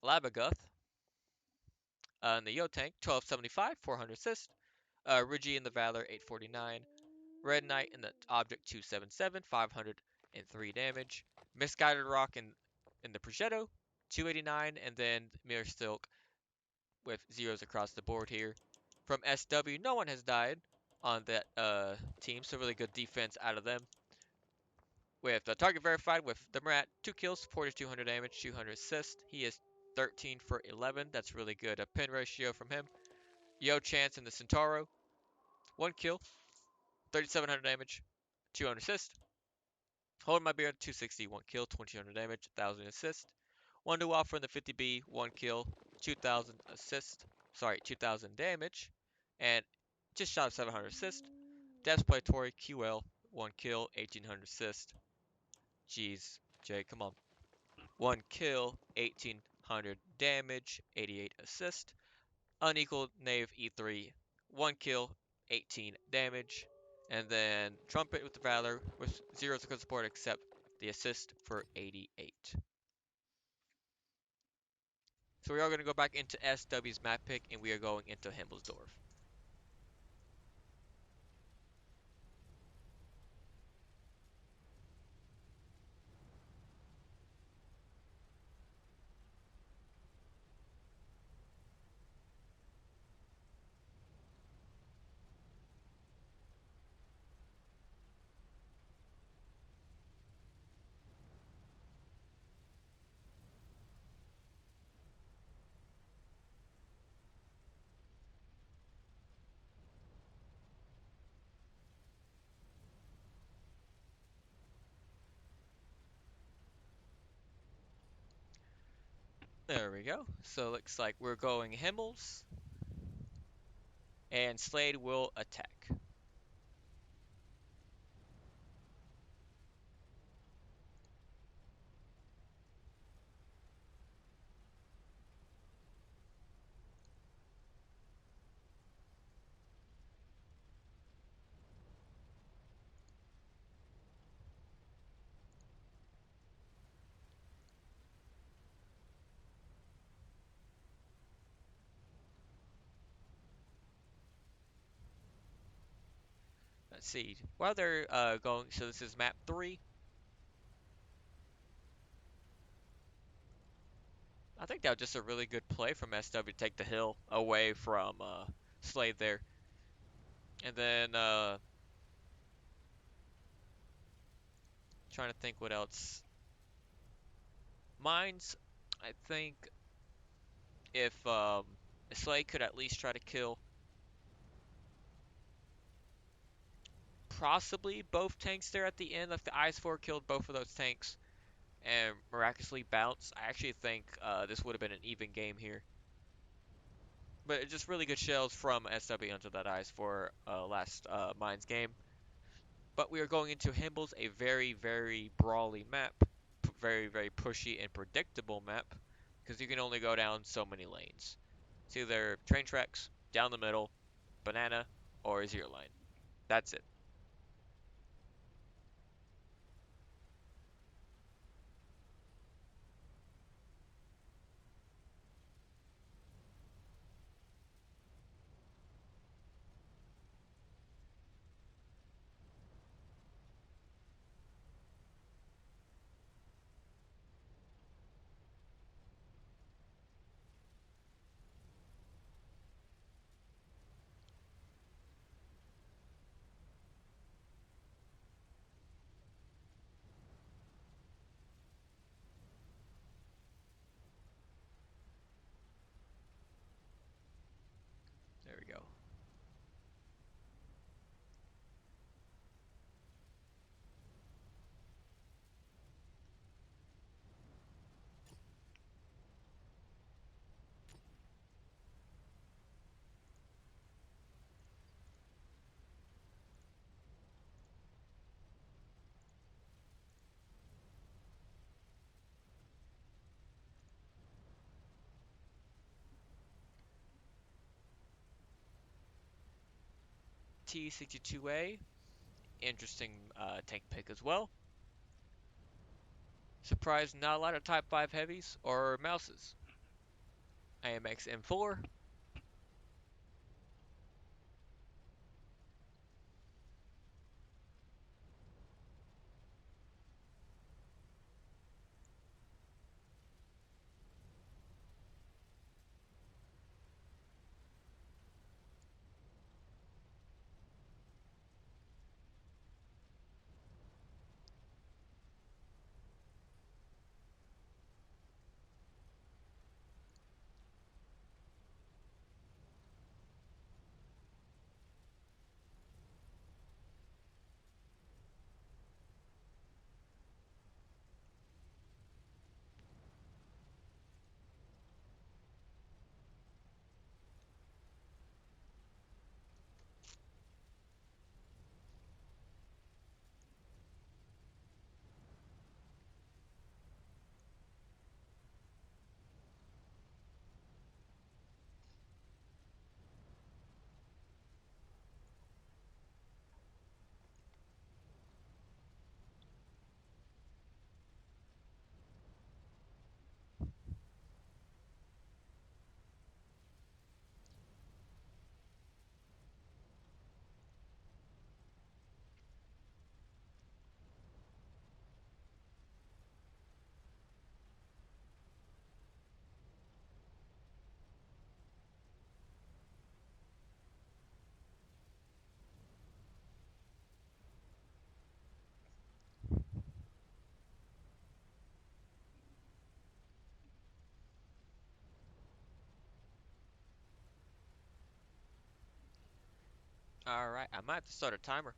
Labaguth, and the Yo Tank, 1275, 400 assist. Rigi and the Valor, 849. Red Knight and the Object, 277, 503 damage. Misguided Rock in the Progetto, 289, and then Mirror Silk with zeros across the board here. From SW, no one has died on that team, so really good defense out of them. With the target verified with the Murat, 2 kills, 4200 damage, 200 assist. He is 13 for 11. That's really good. A pin ratio from him. Yo Chance in the Centauro, 1 kill, 3700 damage, 200 assist. Holding my beard, 260, 1 kill, 2200 damage, 1000 assist. One to offer in the 50B, 1 kill, 2000 assist. Sorry, 2000 damage, and just shot of 700 assist. Devs play Tori QL, 1 kill, 1800 assist. Jeez, Jay, come on. 1 kill, 1800 damage, 88 assist. Unequaled Knave E3, 1 kill, 18 damage. And then Trumpet with the Valor with zeros across the board except the assist for 88. So we are going to go back into SW's map pick, and we are going into Himmelsdorf. There we go. So it looks like we're going Himmels, and SLADE will attack. Let's see. While they're going, so this is map 3. I think that was just a really good play from SW to take the hill away from SLADE there. And then trying to think what else. Mines, I think if SLADE could at least try to kill possibly both tanks there at the end, like the IS-4 killed both of those tanks and miraculously bounced, I actually think this would have been an even game here. But it's just really good shells from SW onto that IS-4 last Mines game. But we are going into Himmels, a very, very brawly map. very, very pushy and predictable map because you can only go down so many lanes. It's either train tracks, down the middle, banana, or zero line. That's it. There we go. T62A, interesting tank pick as well. Surprised not a lot of Type 5 heavies or mouses. AMX M4. Alright, I might have to start a timer.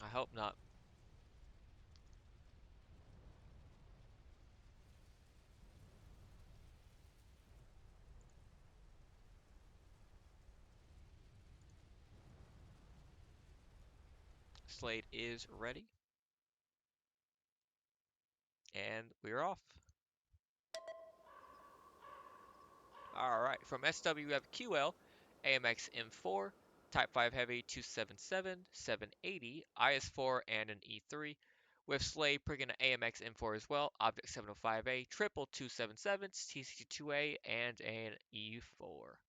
I hope not. SLADE is ready. And we're off. Alright, from SW we have QL, AMX M4, Type 5 Heavy 277, 780, IS4, and an E3. With SLADE bringing an AMX M4 as well, Object 705A, triple 277s, T62A, and an E4.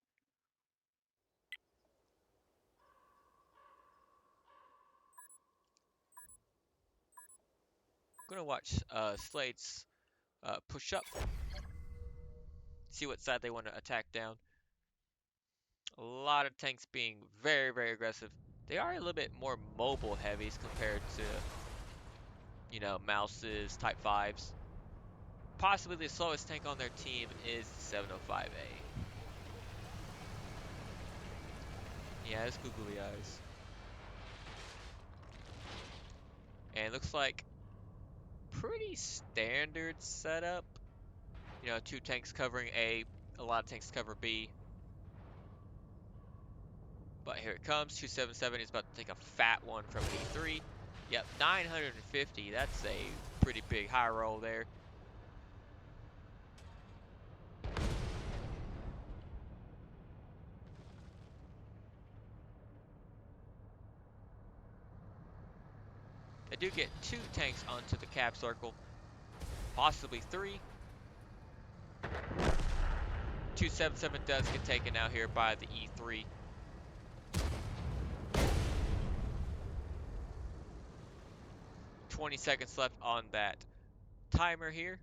Gonna watch SLADE's push up, see what side they want to attack down. A lot of tanks being very, very aggressive. They are a little bit more mobile heavies compared to, Mouse's Type 5s. Possibly the slowest tank on their team is the 705A. Yeah, it's googly eyes. And it looks like pretty standard setup. Two tanks covering A, a lot of tanks cover B. But here it comes, 277 is about to take a fat one from an E3. Yep, 950. That's a pretty big high roll there. They do get 2 tanks onto the cap circle, possibly 3. 277 does get taken out here by the E3. 20 seconds left on that timer here.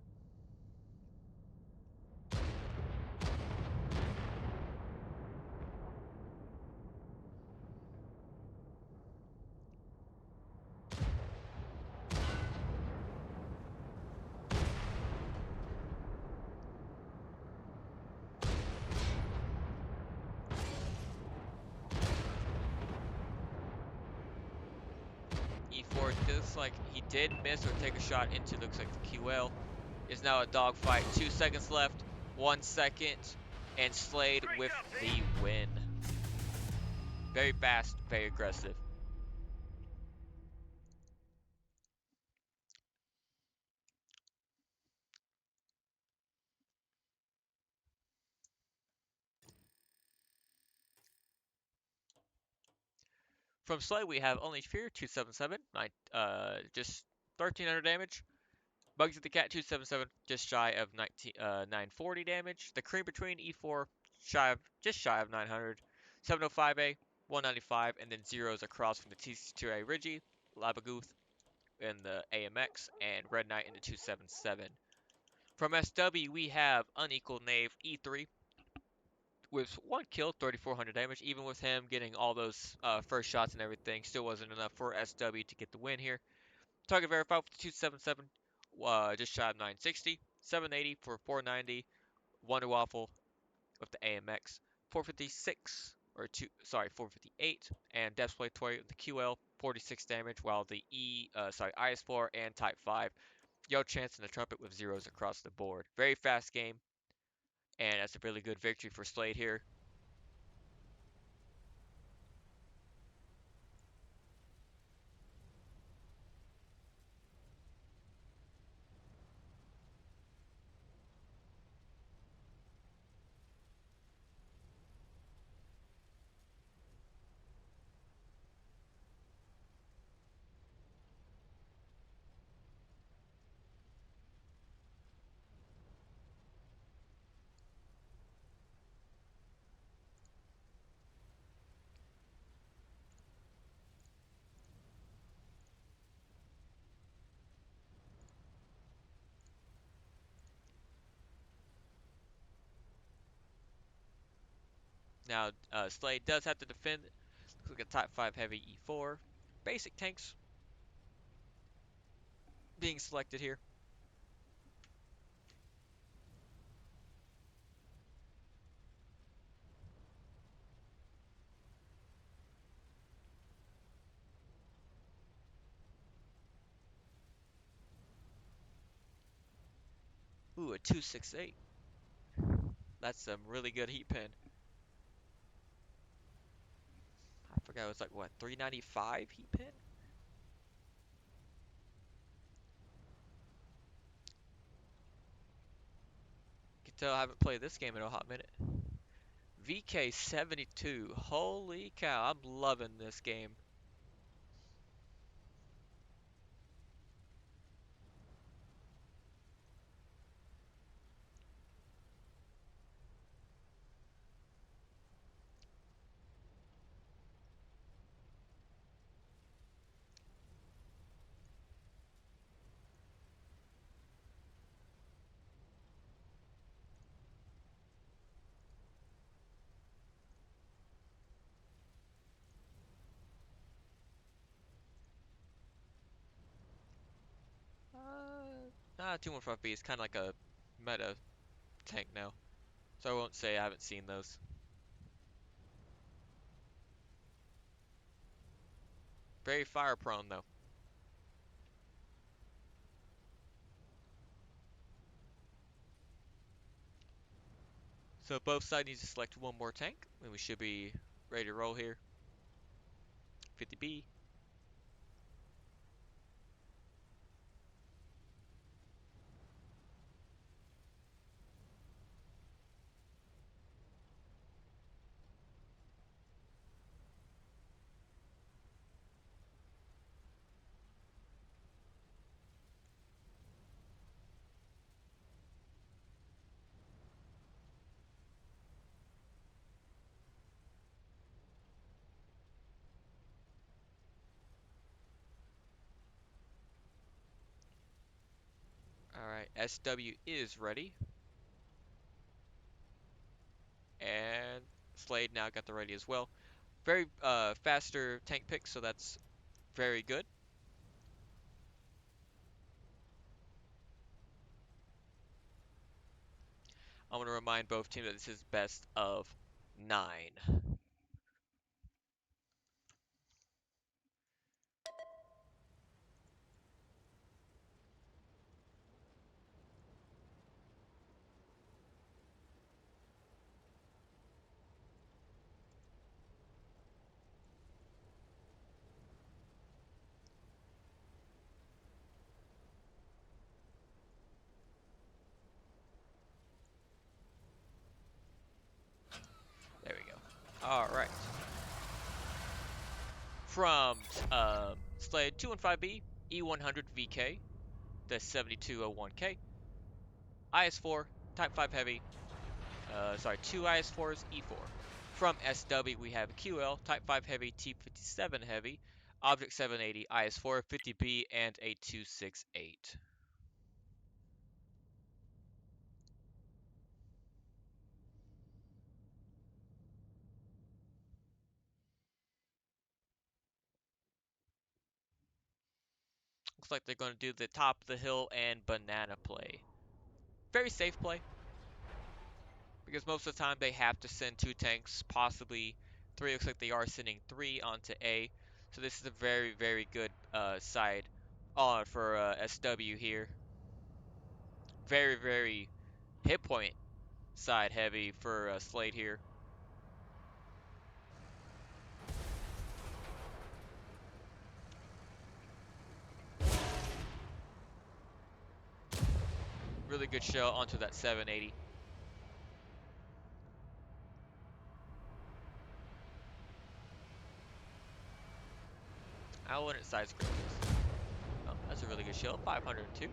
E4 looks like he did miss or take a shot into, looks like the QL. Is now a dogfight. 2 seconds left, 1 second, and SLADE with the win. Very fast, very aggressive. From SLADE we have Only Fear 277, just 1300 damage. Bugs of the Cat 277, just shy of 940 damage. The Cream Between E4, just shy of 900. 705A, 195, and then zeros across from the TC2A Rigi, Labaguth in the AMX, and Red Knight in the 277. From SW, we have Unequal Knave E3 with 1 kill, 3400 damage. Even with him getting all those first shots and everything, still wasn't enough for SW to get the win here. Target verified with the 277, just shy of 960. 780 for 490. Wonder Waffle with the AMX. 456 or 458, and Depthplate Toy with the QL 46 damage, while the IS4 and Type 5 Yo Chance and the Trumpet with zeros across the board. Very fast game, and that's a really good victory for SLADE here. Now, SLADE does have to defend. Looks like a Type 5 Heavy E4. Basic tanks being selected here. Ooh, a 268. That's some really good heat pin. I forgot it was like, what, 395 heat pin? You can tell I haven't played this game in a hot minute. VK72. Holy cow, I'm loving this game. Uh, 215B is kind of like a meta tank now. So I won't say I haven't seen those. Very fire prone though. So both sides need to select one more tank, and we should be ready to roll here. 50B. SW is ready. And Slade now got the ready as well. Very faster tank pick, so that's very good. I want to remind both teams that this is best of 9. There we go. All right. From Slade 215B, E100 VK, the 7201K, IS4, Type 5 Heavy, sorry, 2 IS4s, E4. From SW, we have QL, Type 5 Heavy, T57 Heavy, Object 780, IS4, 50B, and a 268. Looks like they're going to do the top of the hill and banana play. Very safe play, because most of the time they have to send 2 tanks, possibly 3. Looks like they are sending 3 onto A. So this is a very, very good side on for SW here. Very, very hit point side heavy for Slade here. Really good shell onto that 780. I'll win it side screens. Oh, that's a really good shell. 502.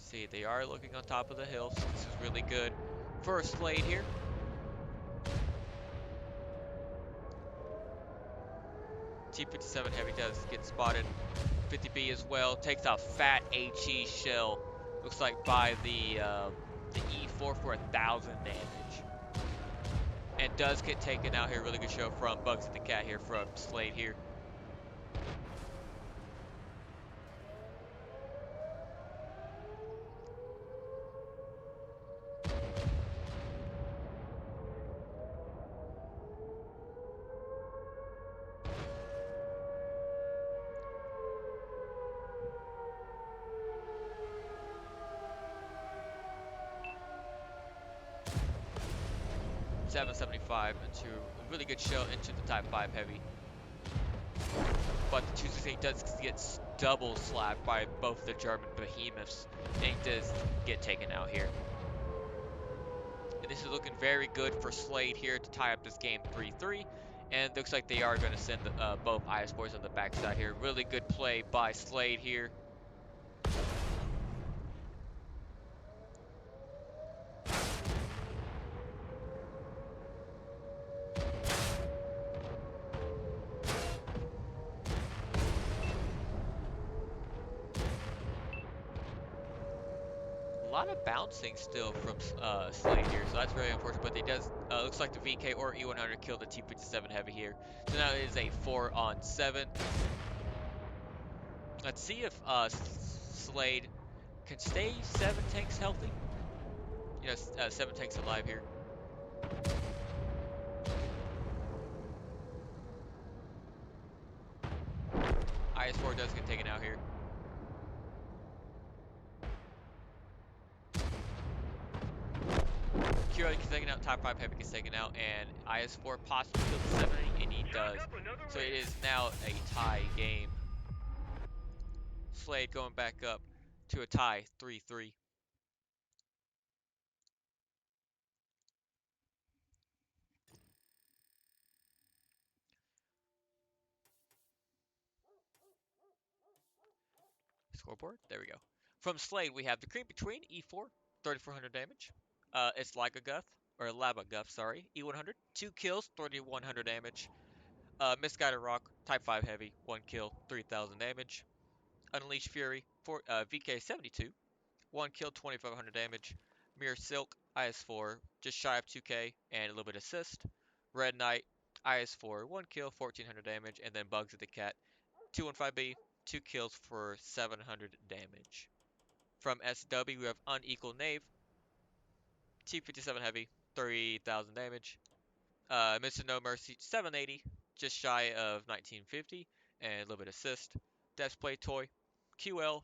See, they are looking on top of the hill, so this is really good for Slade here. T57 Heavy does get spotted. 50B as well. Takes a fat HE shell. Looks like by the E4 for 1,000 damage. And does get taken out here. Really good show from Bugsy the Cat here from Slade here. .775 into a really good shell into the Type 5 Heavy. But the 268 does get double slapped by both the German behemoths, and he does get taken out here. And this is looking very good for Slade here to tie up this game 3-3. And looks like they are going to send both IS4s on the backside here. Really good play by Slade here. A lot of bouncing still from Slade here, so that's very unfortunate. But they does looks like the VK or E100 killed the T57 Heavy here. So now it is a 4-on-7. Let's see if Slade can stay 7 tanks healthy. You know, 7 tanks alive here. IS4 does get taken out here. Kira gets taken out, Type 5 Heavy gets taken out, and IS4 possibly kills the 780, and he does. So it is now a tie game. Slade going back up to a tie 3-3. Scoreboard. There we go. From Slade, we have the Cream Between E4, 3400 damage. It's Lagaguth, or Labaguth, sorry, E100, 2 kills, 3100 damage. Misguided Rock, Type 5 Heavy, 1 kill, 3000 damage. Unleashed Fury, VK72, 1 kill, 2500 damage. Mirror Silk, IS4, just shy of 2k, and a little bit of assist. Red Knight, IS4, 1 kill, 1400 damage. And then Bugs of the Cat, 215B, 2 kills for 700 damage. From SW, we have Unequal Knave, T57 Heavy, 3000 damage. Mr. No Mercy, 780, just shy of 1950, and a little bit assist. Display Toy, QL,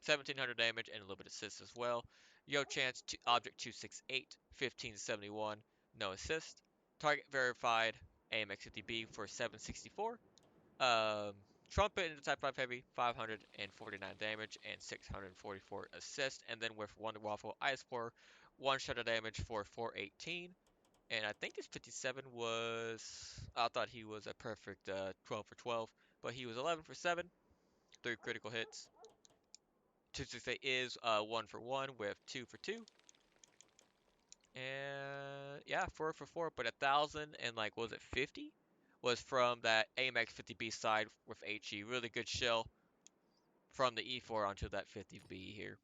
1700 damage, and a little bit assist as well. Yo Chance, Object 268, 1571, no assist. Target Verified, AMX 50B for 764. Um, Trumpet into Type 5 Heavy, 549 damage and 644 assist. And then with Wonder Waffle, IS4, 1 shot of damage for 418. And I think this 57 was. I thought he was a perfect 12 for 12, but he was 11 for 7, 3 critical hits. 268 is 1 for 1 with 2 for 2. And yeah, 4 for 4, but 1,000 and like, was it 50? Was from that AMX 50B side with HE. Really good shell from the E4 onto that 50B here.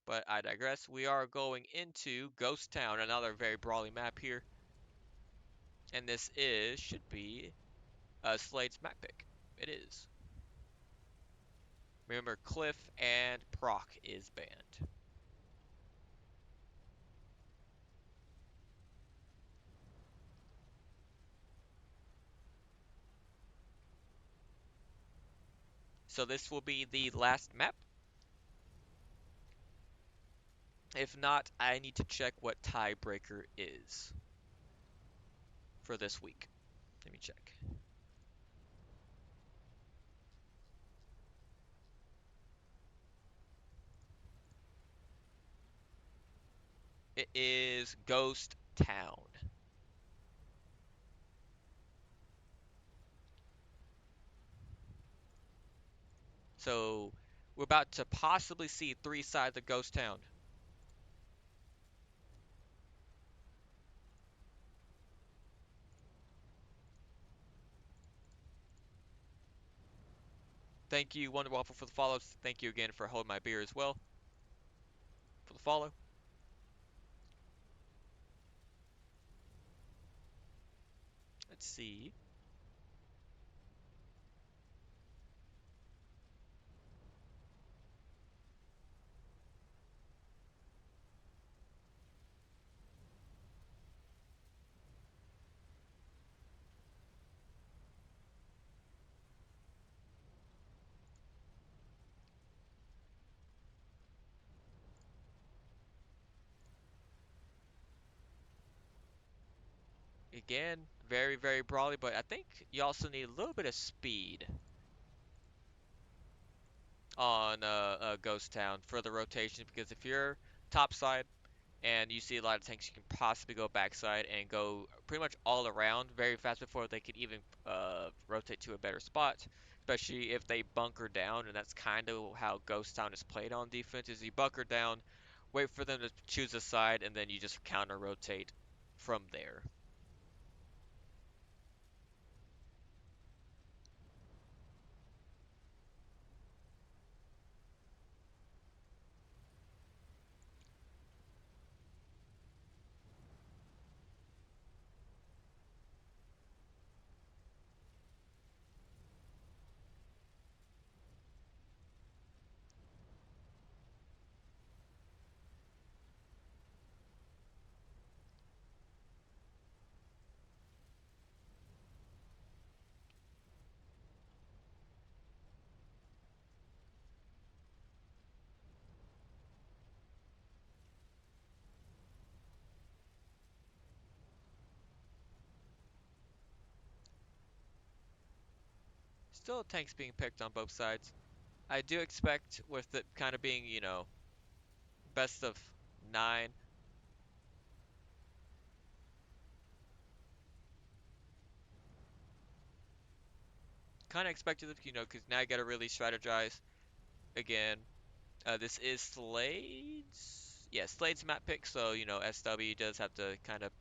But I digress. We are going into Ghost Town, another very brawly map here. And this should be Slade's map pick. It is. Remember, Cliff and Proc is banned. So this will be the last map. If not, I need to check what tiebreaker is for this week. Let me check. It is Ghost Town. So we're about to possibly see 3 sides of Ghost Town. Thank you, Wonder Waffle, for the follows. Thank you again for holding my beer as well for the follow. Let's see. Again, very, very brawly, but I think you also need a little bit of speed on Ghost Town for the rotation, because if you're topside and you see a lot of tanks, you can possibly go backside and go pretty much all around very fast before they could even rotate to a better spot, especially if they bunker down, and that's kind of how Ghost Town is played on defense, is you bunker down, wait for them to choose a side, and then you just counter rotate from there. Still tanks being picked on both sides. I do expect with it kind of being, best of 9, kind of expected it, because now I got to really strategize again. This is Slade's, yeah, Slade's map pick, so, SW does have to kind of,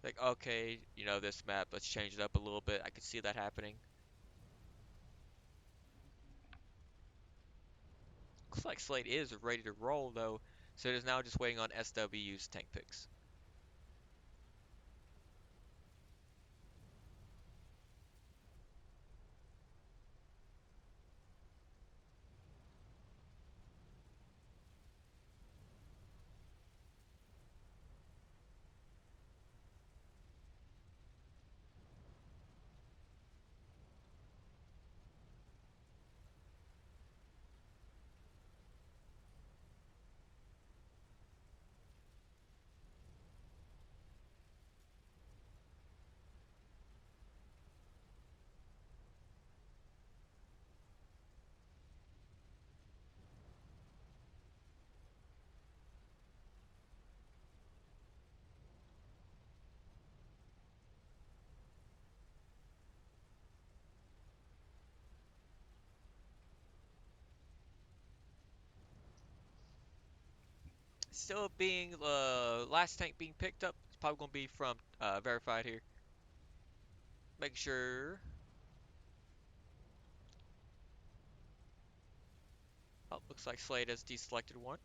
like, okay, this map, let's change it up a little bit. I could see that happening. Looks like Slade is ready to roll, though, so it is now just waiting on SW's tank picks. Still being the last tank being picked up. It's probably going to be from verified here. Make sure. Oh, looks like Slade has deselected one.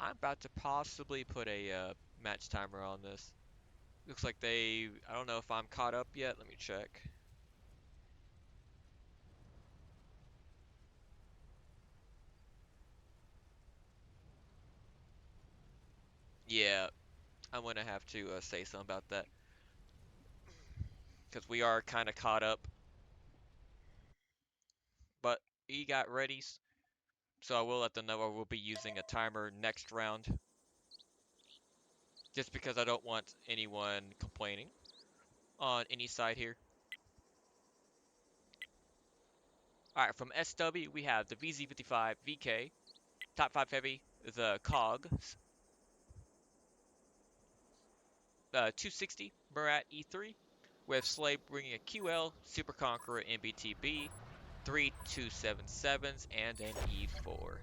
I'm about to possibly put a match timer on this. Looks like I don't know if I'm caught up yet. Let me check. Yeah, I'm gonna have to say something about that because we are kind of caught up. But he got ready, so I will let them know I will be using a timer next round, just because I don't want anyone complaining on any side here. All right, from SW we have the VZ55 VK, top 5 heavy, the COG, 260 Murat E3, with Slade bringing a QL, Super Conqueror MBTB, 3 277s, and an E4.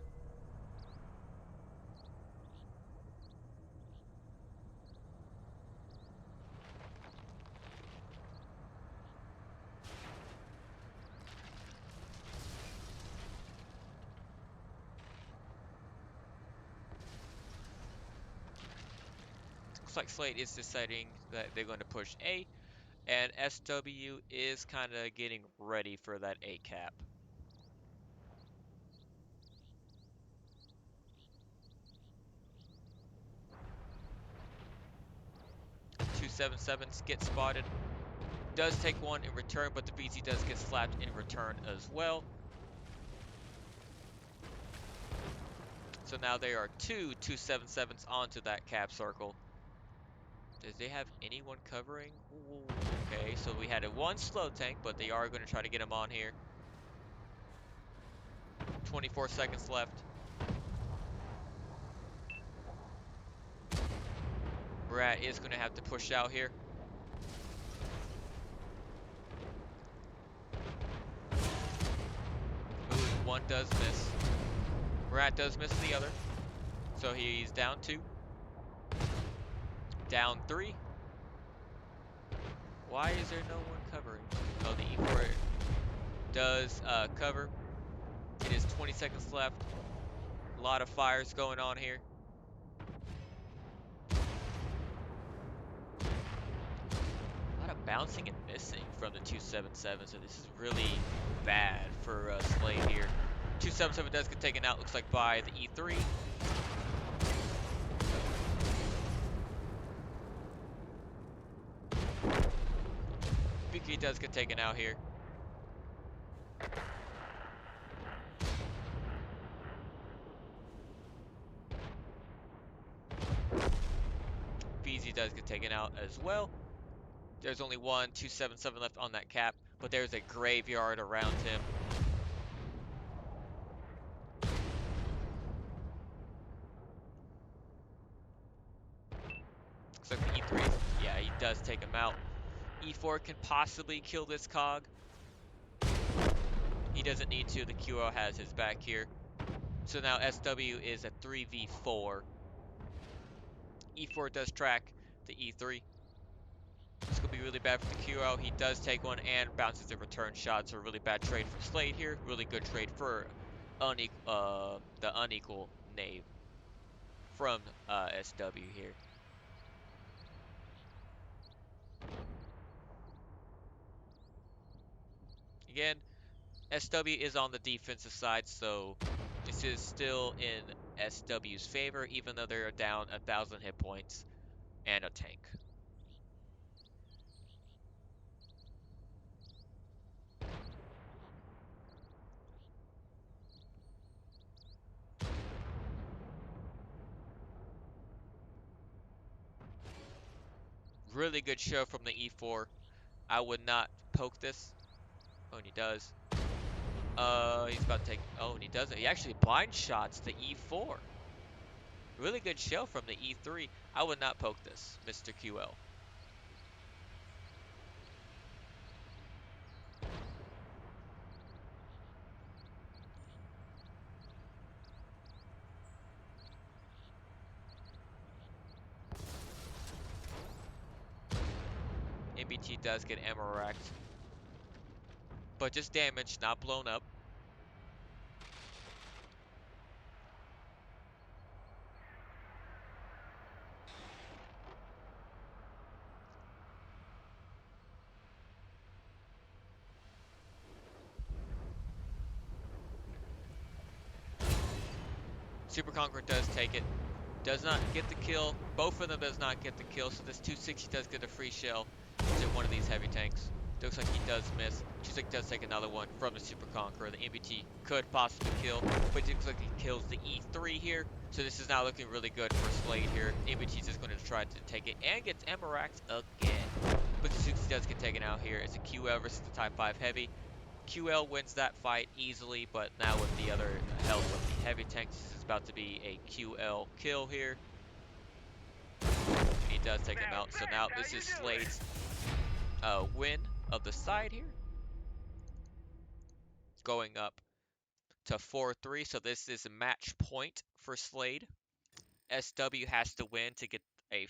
Looks like Slade is deciding that they're going to push A, and SW is kind of getting ready for that A cap. 277s get spotted. Does take one in return, but the VZ does get slapped in return as well. So now there are two 277s onto that cap circle. Does they have anyone covering? Ooh, okay, so we had a one slow tank, but they are going to try to get him on here. 24 seconds left. Murat is going to have to push out here. does miss. Murat does miss the other. So he's down 2. Down 3. Why is there no one covering? Oh, the E4 does cover. It is 20 seconds left. A lot of fires going on here. A lot of bouncing and missing from the 277, so this is really bad for SLADE here. 277 does get taken out, looks like by the E3. BK does get taken out here. BZ does get taken out as well. There's only one 277 left on that cap, but there's a graveyard around him. Looks like the E3, yeah, he does take him out. E4 can possibly kill this cog. He doesn't need to, the QO has his back here. So now SW is a 3v4. E4 does track the E3. This could be really bad for the QO. He does take one and bounces the return shot. So a really bad trade for SLADE here. Really good trade for the unequal nave from SW here. Again, SW is on the defensive side, so this is still in SW's favor, even though they're down 1,000 hit points and a tank. Really good show from the E4. I would not poke this. Oh, and he does. He's about to take. Oh, and he doesn't. He actually blind shots the E4. Really good show from the E3. I would not poke this, Mr. QL. MBT does get ammo racked, but just damaged, not blown up. Super Conqueror does take it. Does not get the kill. Both of them does not get the kill, so this 260 does get a free shell to one of these heavy tanks. Looks like he does miss. 260 does take another one from the Super Conqueror. The MBT could possibly kill, but it looks like he kills the E3 here. So this is now looking really good for SLADE here. MBT is just going to try to take it and gets Emirax again. But 260 does get taken out here. It's a QL versus the Type 5 Heavy. QL wins that fight easily, but now with the other health of the heavy tanks, this is about to be a QL kill here. And he does take him out, so now this is SLADE's win of the side here. Going up to 4-3, so this is a match point for SLADE. SW has to win to get a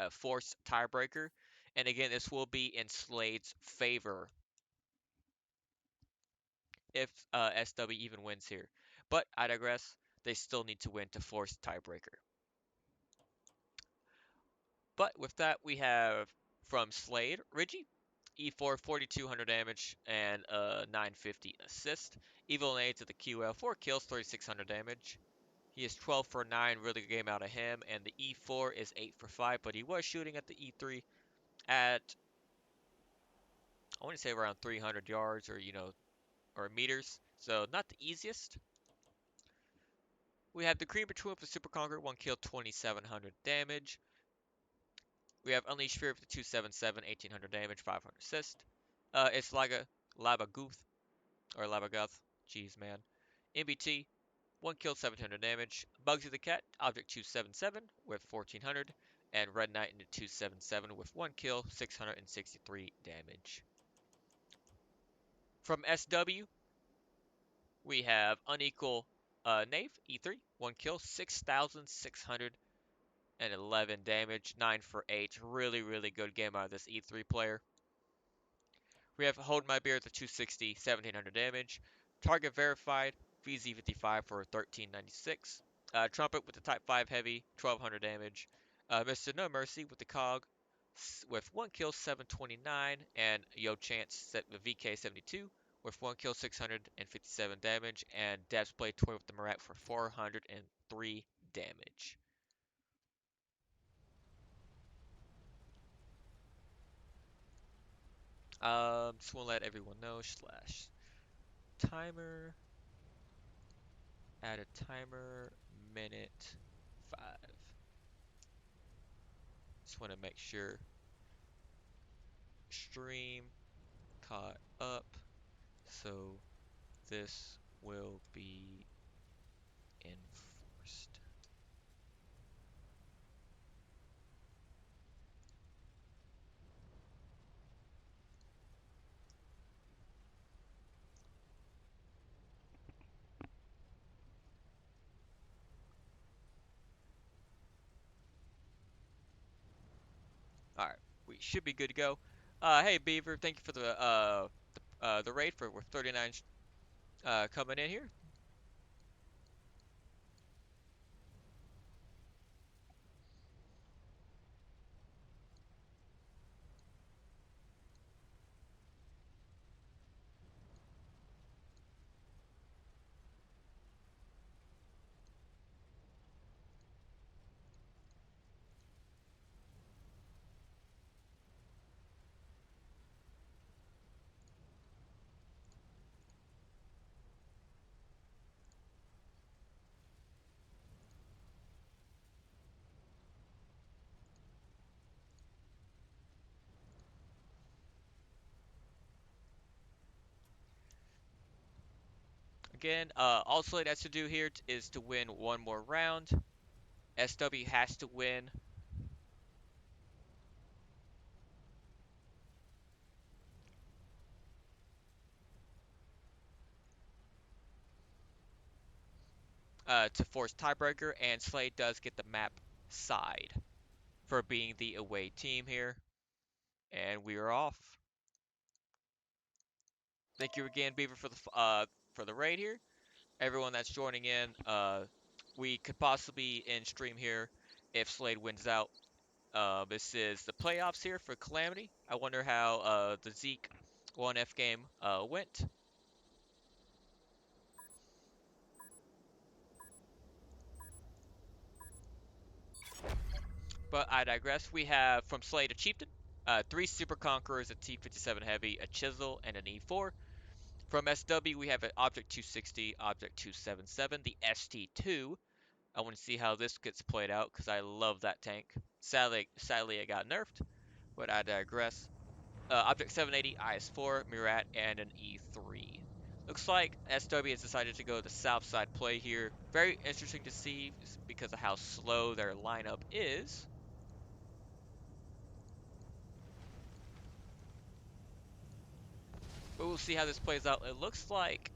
forced tiebreaker, and again, this will be in SLADE's favor if SW even wins here. But I digress. They still need to win to force tiebreaker. But with that, we have from SLADE, Reggie, E4, 4,200 damage and 950 assist. Evil A to the QL, 4 kills, 3,600 damage. He is 12 for 9, really good game out of him. And the E4 is 8 for 5, but he was shooting at the E3 at, I want to say around 300 yards or, or meters. So not the easiest. We have the Cream Between with the Super Conqueror, 1 kill, 2,700 damage. We have Unleashed Fury with the 277, 1,800 damage, 500 assist. It's Labaguth, or Labaguth, jeez man. MBT, 1 kill, 700 damage. Bugsy the Cat, Object 277 with 1,400. And Red Knight into 277 with 1 kill, 663 damage. From SW, We have unequal Knave, E3, 1 kill, 6,611 damage, 9 for 8. Really, really good game out of this E3 player. We have Hold My Beer at the 260, 1,700 damage. Target Verified, VZ55 for 1,396. Trumpet with the Type 5 Heavy, 1,200 damage. Mr. No Mercy with the Cog with 1 kill, 729. And Yo Chance VK72 with 1 kill, 657 damage. And Depth's Blade Toy with the Murat for 403 damage. Just want to let everyone know, slash timer, add a timer, minute 5. Just want to make sure stream caught up, so this will be enforced. All right, we should be good to go. Hey Beaver, thank you for the raid for with 39 coming in here. Again, all SLADE has to do here is to win one more round. SW has to win to force tiebreaker, and SLADE does get the map side for being the away team here. And we are off. Thank you again, Beaver, for the raid here. Everyone that's joining in, we could possibly end stream here if SLADE wins out. This is the playoffs here for Calamity. I wonder how the Zeke 1F game went. But I digress. We have from SLADE a Chieftain, 3 Super Conquerors, a T57 Heavy, a Chisel, and an E4. From SW, we have an Object 260, Object 277, the ST2. I want to see how this gets played out because I love that tank. Sadly, it got nerfed, but I digress. Object 780, IS4, Murat, and an E3. Looks like SW has decided to go the south side play here. Very interesting to see because of how slow their lineup is. But we'll see how this plays out. It looks like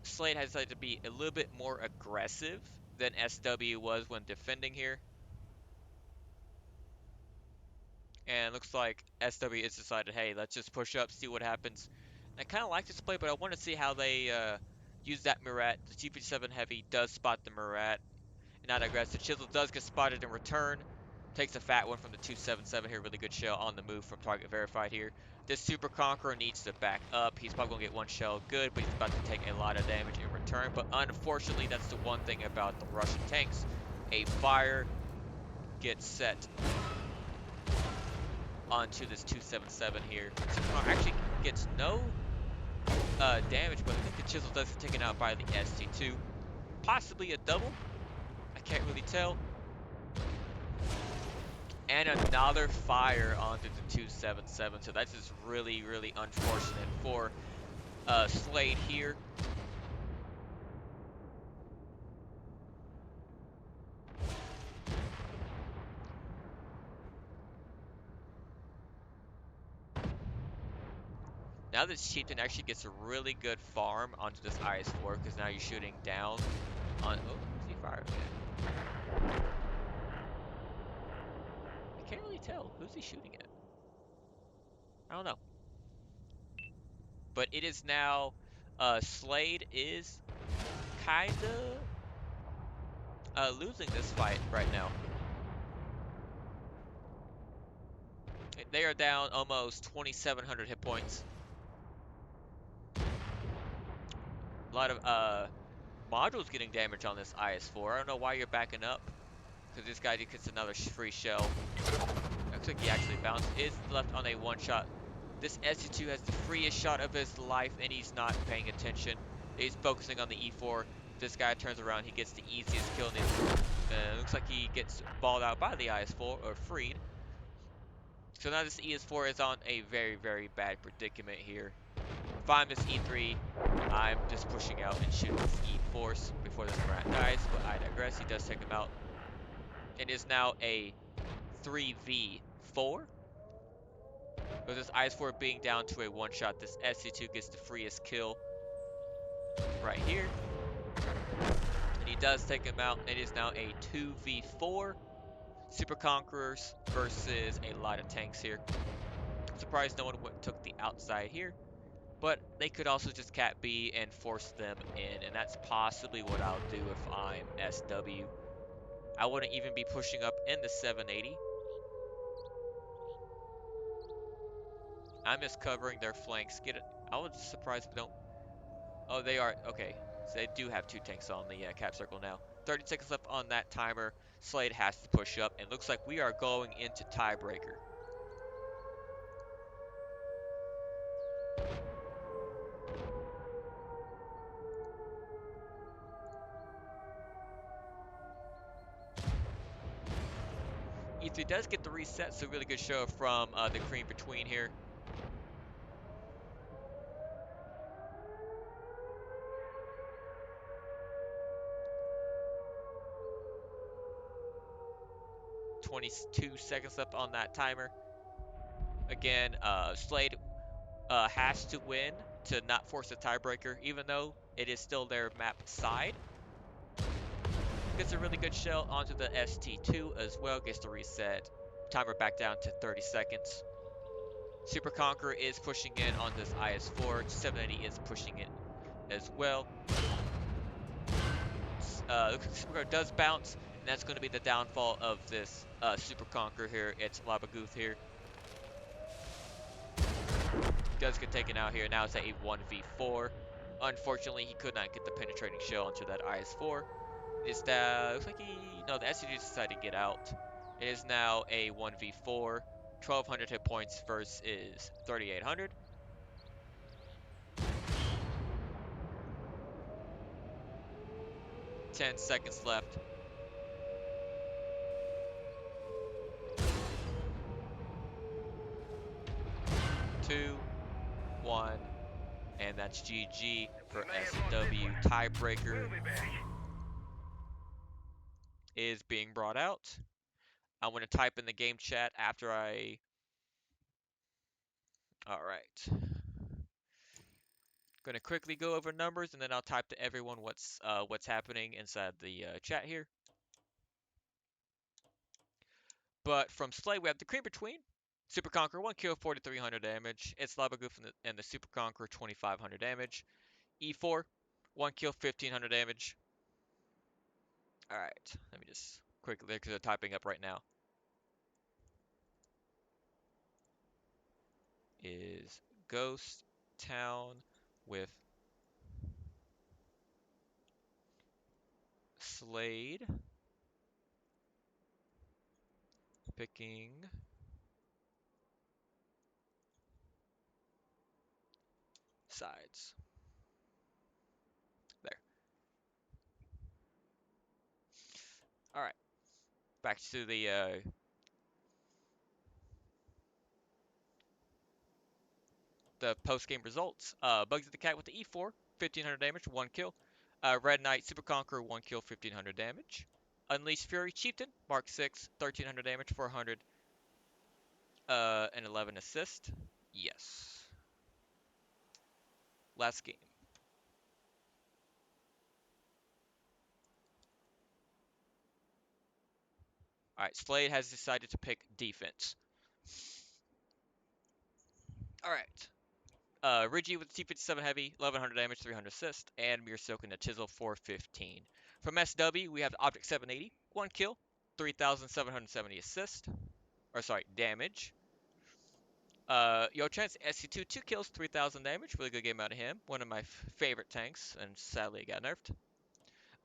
SLADE has decided to be a little bit more aggressive than SW was when defending here. And it looks like SW has decided, hey, let's just push up, see what happens. And I kind of like this play, but I want to see how they use that Murat. The T57 Heavy does spot the Murat. And not aggressive. Chisel does get spotted in return. Takes a fat one from the 277 here. Really good shell on the move from target verified here. This Super Conqueror needs to back up. He's probably going to get one shell good, but he's about to take a lot of damage in return. But unfortunately, that's the one thing about the Russian tanks. A fire gets set onto this 277 here. Super Conqueror actually gets no damage, but I think the Chisel does get taken out by the ST2. Possibly a double. I can't really tell. And another fire onto the 277, so that's just really, really unfortunate for SLADE here. Now this Chieftain actually gets a really good farm onto this IS-4 because now you're shooting down on. Oh, who's he firing at? I can't really tell. Who's he shooting at? I don't know. But it is now. SLADE is kinda losing this fight right now. They are down almost 2,700 hit points. A lot of modules getting damage on this IS-4. I don't know why you're backing up, because this guy gets another free shell. Looks like he actually bounced. Is left on a one-shot. This SU2 has the freest shot of his life, and he's not paying attention. He's focusing on the E4. This guy turns around. He gets the easiest kill. Looks like he gets balled out by the IS-4, or freed. So now this ES4 is on a very, very bad predicament here. If I'm this E3, I'm just pushing out and shooting this E4 before the rat dies, but I digress. He does take him out. It is now a 3v4. With this IS4 being down to a one-shot, this SC2 gets the freest kill right here. And he does take him out. It is now a 2v4. Super Conquerors versus a lot of tanks here. I'm surprised no one took the outside here. But they could also just cat B and force them in, and that's possibly what I'll do if I'm SW. I wouldn't even be pushing up in the 780. I'm just covering their flanks. I was surprised if they don't. Oh, they are. Okay, so they do have two tanks on the cap circle now. 30 seconds left on that timer. SLADE has to push up, and looks like we are going into tiebreaker. E3 does get the reset, so really good show from the Cream Between here. .22 seconds left on that timer. Again, SLADE has to win to not force a tiebreaker, even though it is still their map side. Gets a really good shell onto the ST2 as well, gets the reset. Timer back down to 30 seconds. Super Conqueror is pushing in on this IS-4. 780 is pushing it as well. Super Conqueror does bounce, and that's going to be the downfall of this Super Conqueror here. It's Labagooth here. Does get taken out here. Now it's a 1v4. Unfortunately, he could not get the penetrating shell onto that IS-4. Looks like no, the SCG decided to get out. It is now a 1v4. 1,200 hit points versus 3,800. Ten seconds left. 2, 1, and that's GG for SW. Tiebreaker is being brought out. I'm going to type in the game chat after I... Alright. Going to quickly go over numbers, and then I'll type to everyone what's happening inside the chat here. But from SLADE, we have the Cream Between. Super Conqueror, 1 kill, 4,300 damage. It's Labagoof and the Super Conqueror, 2,500 damage. E4, 1 kill, 1,500 damage. Alright, let me just quickly, because they're typing up right now. Is Ghost Town with SLADE picking sides. There. Alright, back to the post-game results. Bugsy the Cat with the E4, 1,500 damage, 1 kill. Red Knight Super Conqueror, 1 kill, 1,500 damage. Unleashed Fury Chieftain, Mark 6, 1,300 damage, 411 assist. Yes. Last game. All right, SLADE has decided to pick defense. All right. Rigi with T57 heavy, 1100 damage, 300 assist, and Mir Silk and a Chisel 415. From SW, we have Object 780, 1 kill, 3770 assist, or sorry, damage. Yo Chance SC2, 2 kills, 3000 damage, really good game out of him. One of my favorite tanks, and sadly it got nerfed.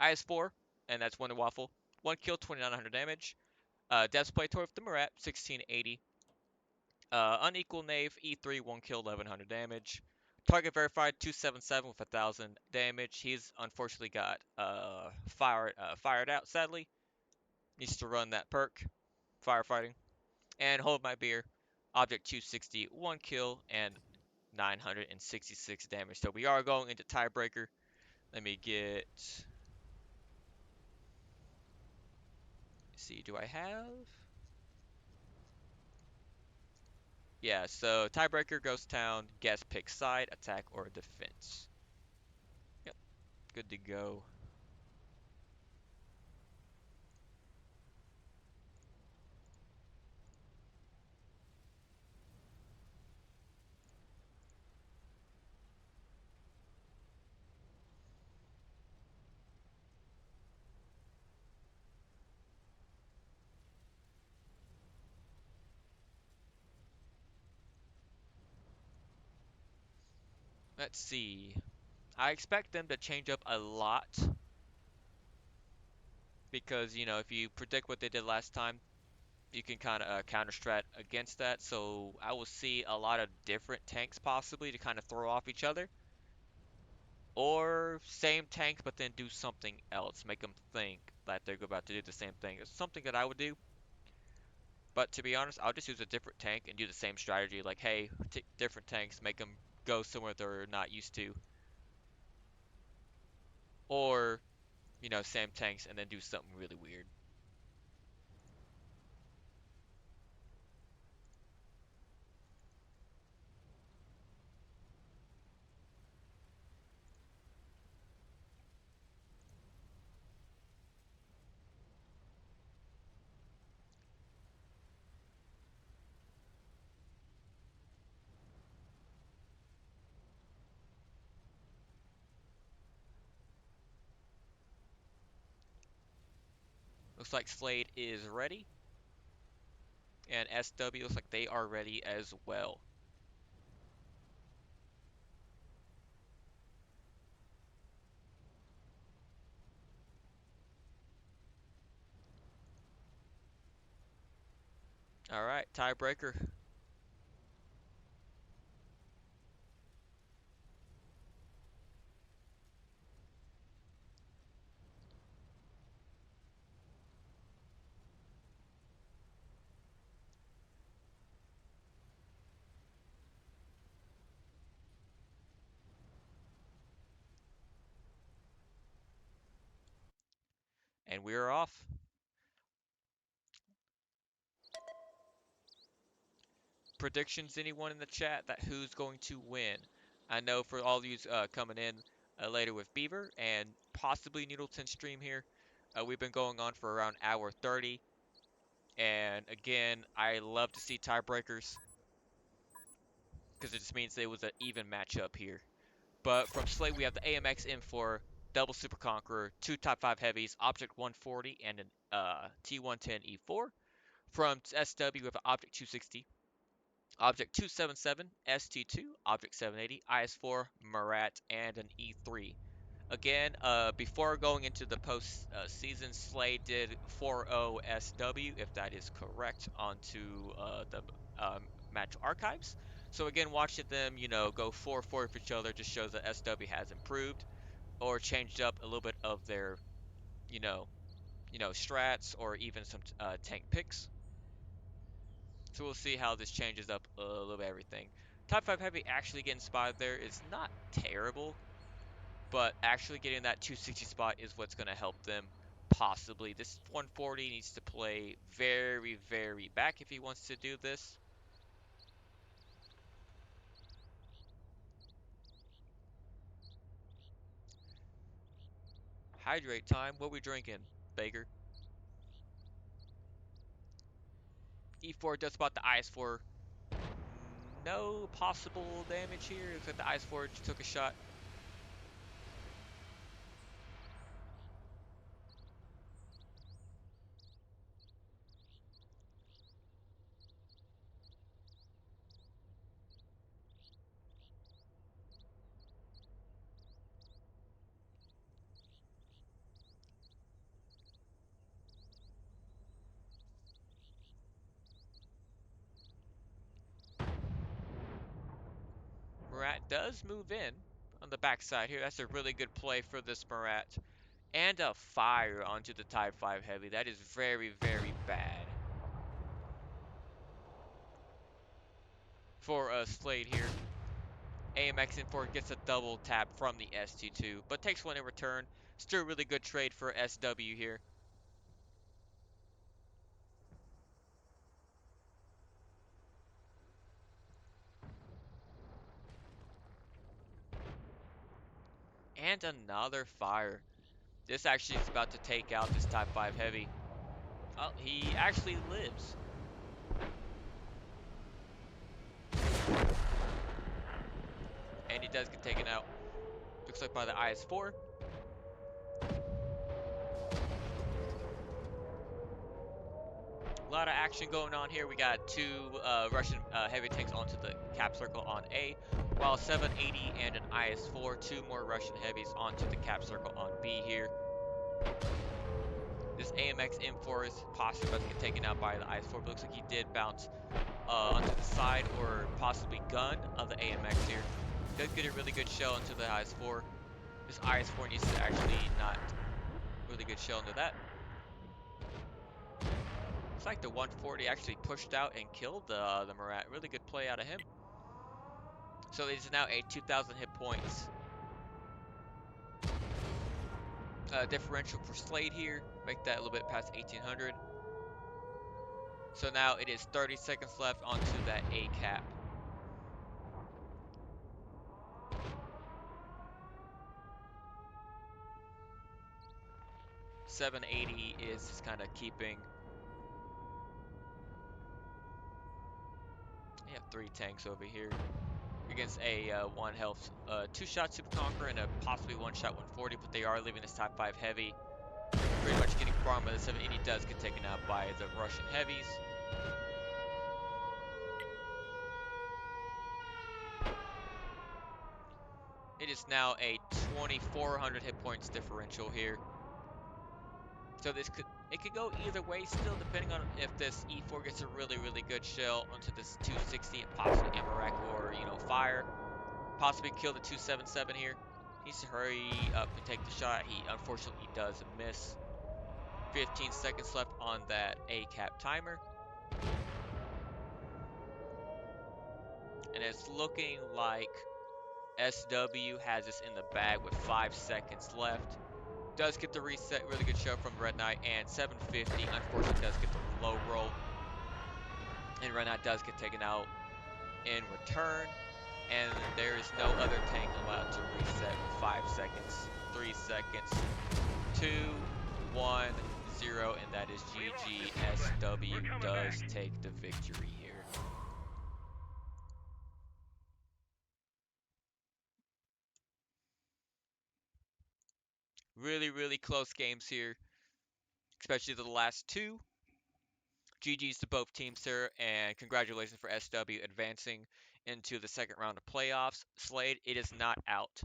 IS4, and that's Wonder Waffle, 1 kill, 2900 damage. Devs Play Tour with the Murat, 1680. Unequal Knave, E3, 1 kill, 1100 damage. Target verified, 277 with 1000 damage. He's unfortunately got fired out, sadly. Needs to run that perk, firefighting. And Hold My Beer, Object 260, 1 kill, and 966 damage. So we are going into tiebreaker. Let me get. See, do I have? Yeah, so tiebreaker, Ghost Town, guest pick side, attack, or defense. Yep, good to go. Let's see. I expect them to change up a lot because, if you predict what they did last time, you can kind of counter strat against that. So I will see a lot of different tanks possibly to kind of throw off each other. Or same tanks, but then do something else. Make them think that they're about to do the same thing. It's something that I would do. But to be honest, I'll just use a different tank and do the same strategy. Like, hey, different tanks, make them go somewhere they're not used to. Or, same tanks and then do something really weird. Looks like SLADE is ready. And SW looks like they are ready as well. All right, tiebreaker. And we are off. Predictions, anyone in the chat that who's going to win? I know for all of you coming in later with Beaver and possibly Noodleton stream here, we've been going on for around hour 30. And again, I love to see tiebreakers because it just means it was an even matchup here. But from SLADE, we have the AMX M4, double Super Conqueror, two top 5 heavies, Object 140, and an T110 E4. From SW, we have an Object 260, Object 277, ST2, Object 780, IS4, Murat, and an E3. Again, before going into the post-season, SLADE did 4-0 SW, if that is correct, onto the match archives. So again, watching them, go 4-4 for each other just shows that SW has improved or changed up a little bit of their, you know, strats or even some tank picks. So we'll see how this changes up a little bit everything. Top 5 heavy actually getting spotted there is not terrible, but actually getting that 260 spot is what's going to help them possibly. This 140 needs to play very, very back if he wants to do this. Hydrate time. What we drinking, Baker? E4 does spot the IS4. No possible damage here. Looks like the IS4 just took a shot. Murat does move in on the backside here. That's a really good play for this Murat. And a fire onto the Type 5 Heavy. That is very, very bad for SLADE here. AMX Infor gets a double tap from the ST2, but takes one in return. Still a really good trade for SW here. And another fire. This actually is about to take out this Type 5 Heavy. Oh, he actually lives. And he does get taken out. Looks like by the IS-4. A lot of action going on here. We got two Russian heavy tanks onto the cap circle on A, while 780 and an IS-4, two more Russian heavies onto the cap circle on B here. This AMX M4 is possibly about to get taken out by the IS-4, but looks like he did bounce onto the side or possibly gun of the AMX here. Does get a really good shell into the IS-4. This IS-4 needs to actually not really good shell into that. Looks like the 140 actually pushed out and killed the Murat. Really good play out of him. So it is now a 2,000 hit points differential for SLADE here. Make that a little bit past 1,800. So now it is 30 seconds left onto that A cap. .780 is just kind of keeping. You have three tanks over here against a one health, two shot Super Conqueror and a possibly one shot 140, but they are leaving this Type 5 heavy pretty much getting farmed, but the 780 does get taken out by the Russian heavies. It is now a 2,400 hit points differential here. So it could go either way still, depending on if this E4 gets a really, really good shell onto this 260 and possibly Amarak or, fire. Possibly kill the 277 here. He needs to hurry up and take the shot. He unfortunately does miss. 15 seconds left on that A cap timer. And it's looking like SW has this in the bag with 5 seconds left. Does get the reset, really good show from Red Knight, and 750 unfortunately does get the low roll. And Red Knight does get taken out in return. And there is no other tank allowed to reset with 5 seconds, 3 seconds, 2, 1, 0, and that is GG. SW does take the victory here. Really, really close games here, especially the last two. GG's to both teams here, and congratulations for SW advancing into the second round of playoffs. SLADE, it is not out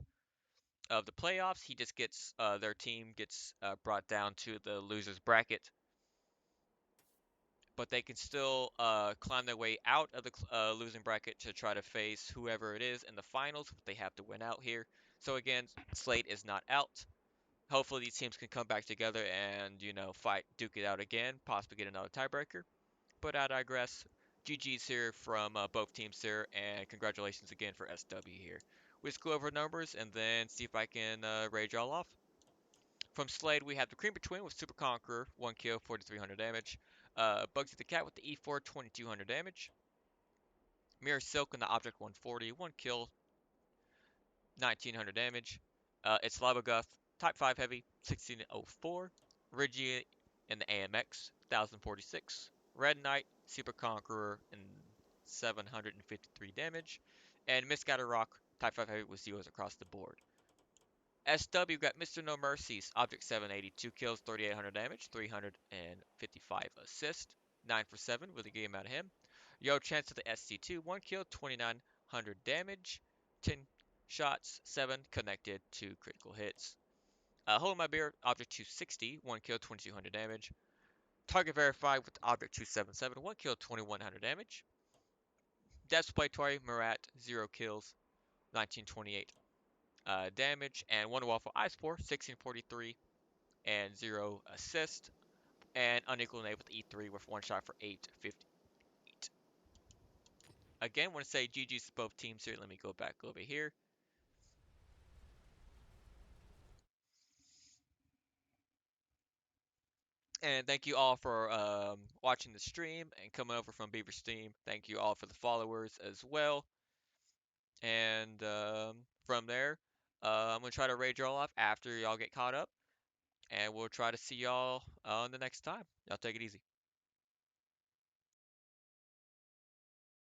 of the playoffs. He just gets, their team gets brought down to the loser's bracket. But they can still climb their way out of the losing bracket to try to face whoever it is in the finals. But they have to win out here. So again, SLADE is not out. Hopefully these teams can come back together and, fight, duke it out again, possibly get another tiebreaker. But I digress. GG's here from both teams here, and congratulations again for SW here. We just go over numbers and then see if I can raid y'all off. From SLADE, we have the Cream Between with Super Conqueror, 1 kill, 4,300 damage. Bugsy the Cat with the E4, 2,200 damage. Mirror Silk and the Object 140, 1 kill, 1,900 damage. It's Labaguth Type 5 Heavy, 1604. Rigi in the AMX, 1046. Red Knight, Super Conqueror, and 753 damage. And Misguided Rock, Type 5 Heavy with zeros across the board. SW got Mr. No Mercies, Object 780, 2 kills, 3800 damage, 355 assist, 9 for 7 with a game out of him. Yo Chance of the SC2, 1 kill, 2900 damage, 10 shots, 7 connected, 2 critical hits. Hold My Beer, Object 260, 1 kill, 2200 damage. Target Verified with Object 277, 1 kill, 2100 damage. Desplayatory Marat, 0 kills, 1928 damage. And One Waffle Ice Pour, 1643 and 0 assist. And Unequal Nade with E3 with 1 shot for 858. Again, want to say GG's to both teams here. Let me go back over here. And thank you all for watching the stream and coming over from Beaver Steam. Thank you all for the followers as well. And from there, I'm going to try to raid y'all off after y'all get caught up. And we'll try to see y'all on the next time. Y'all take it easy.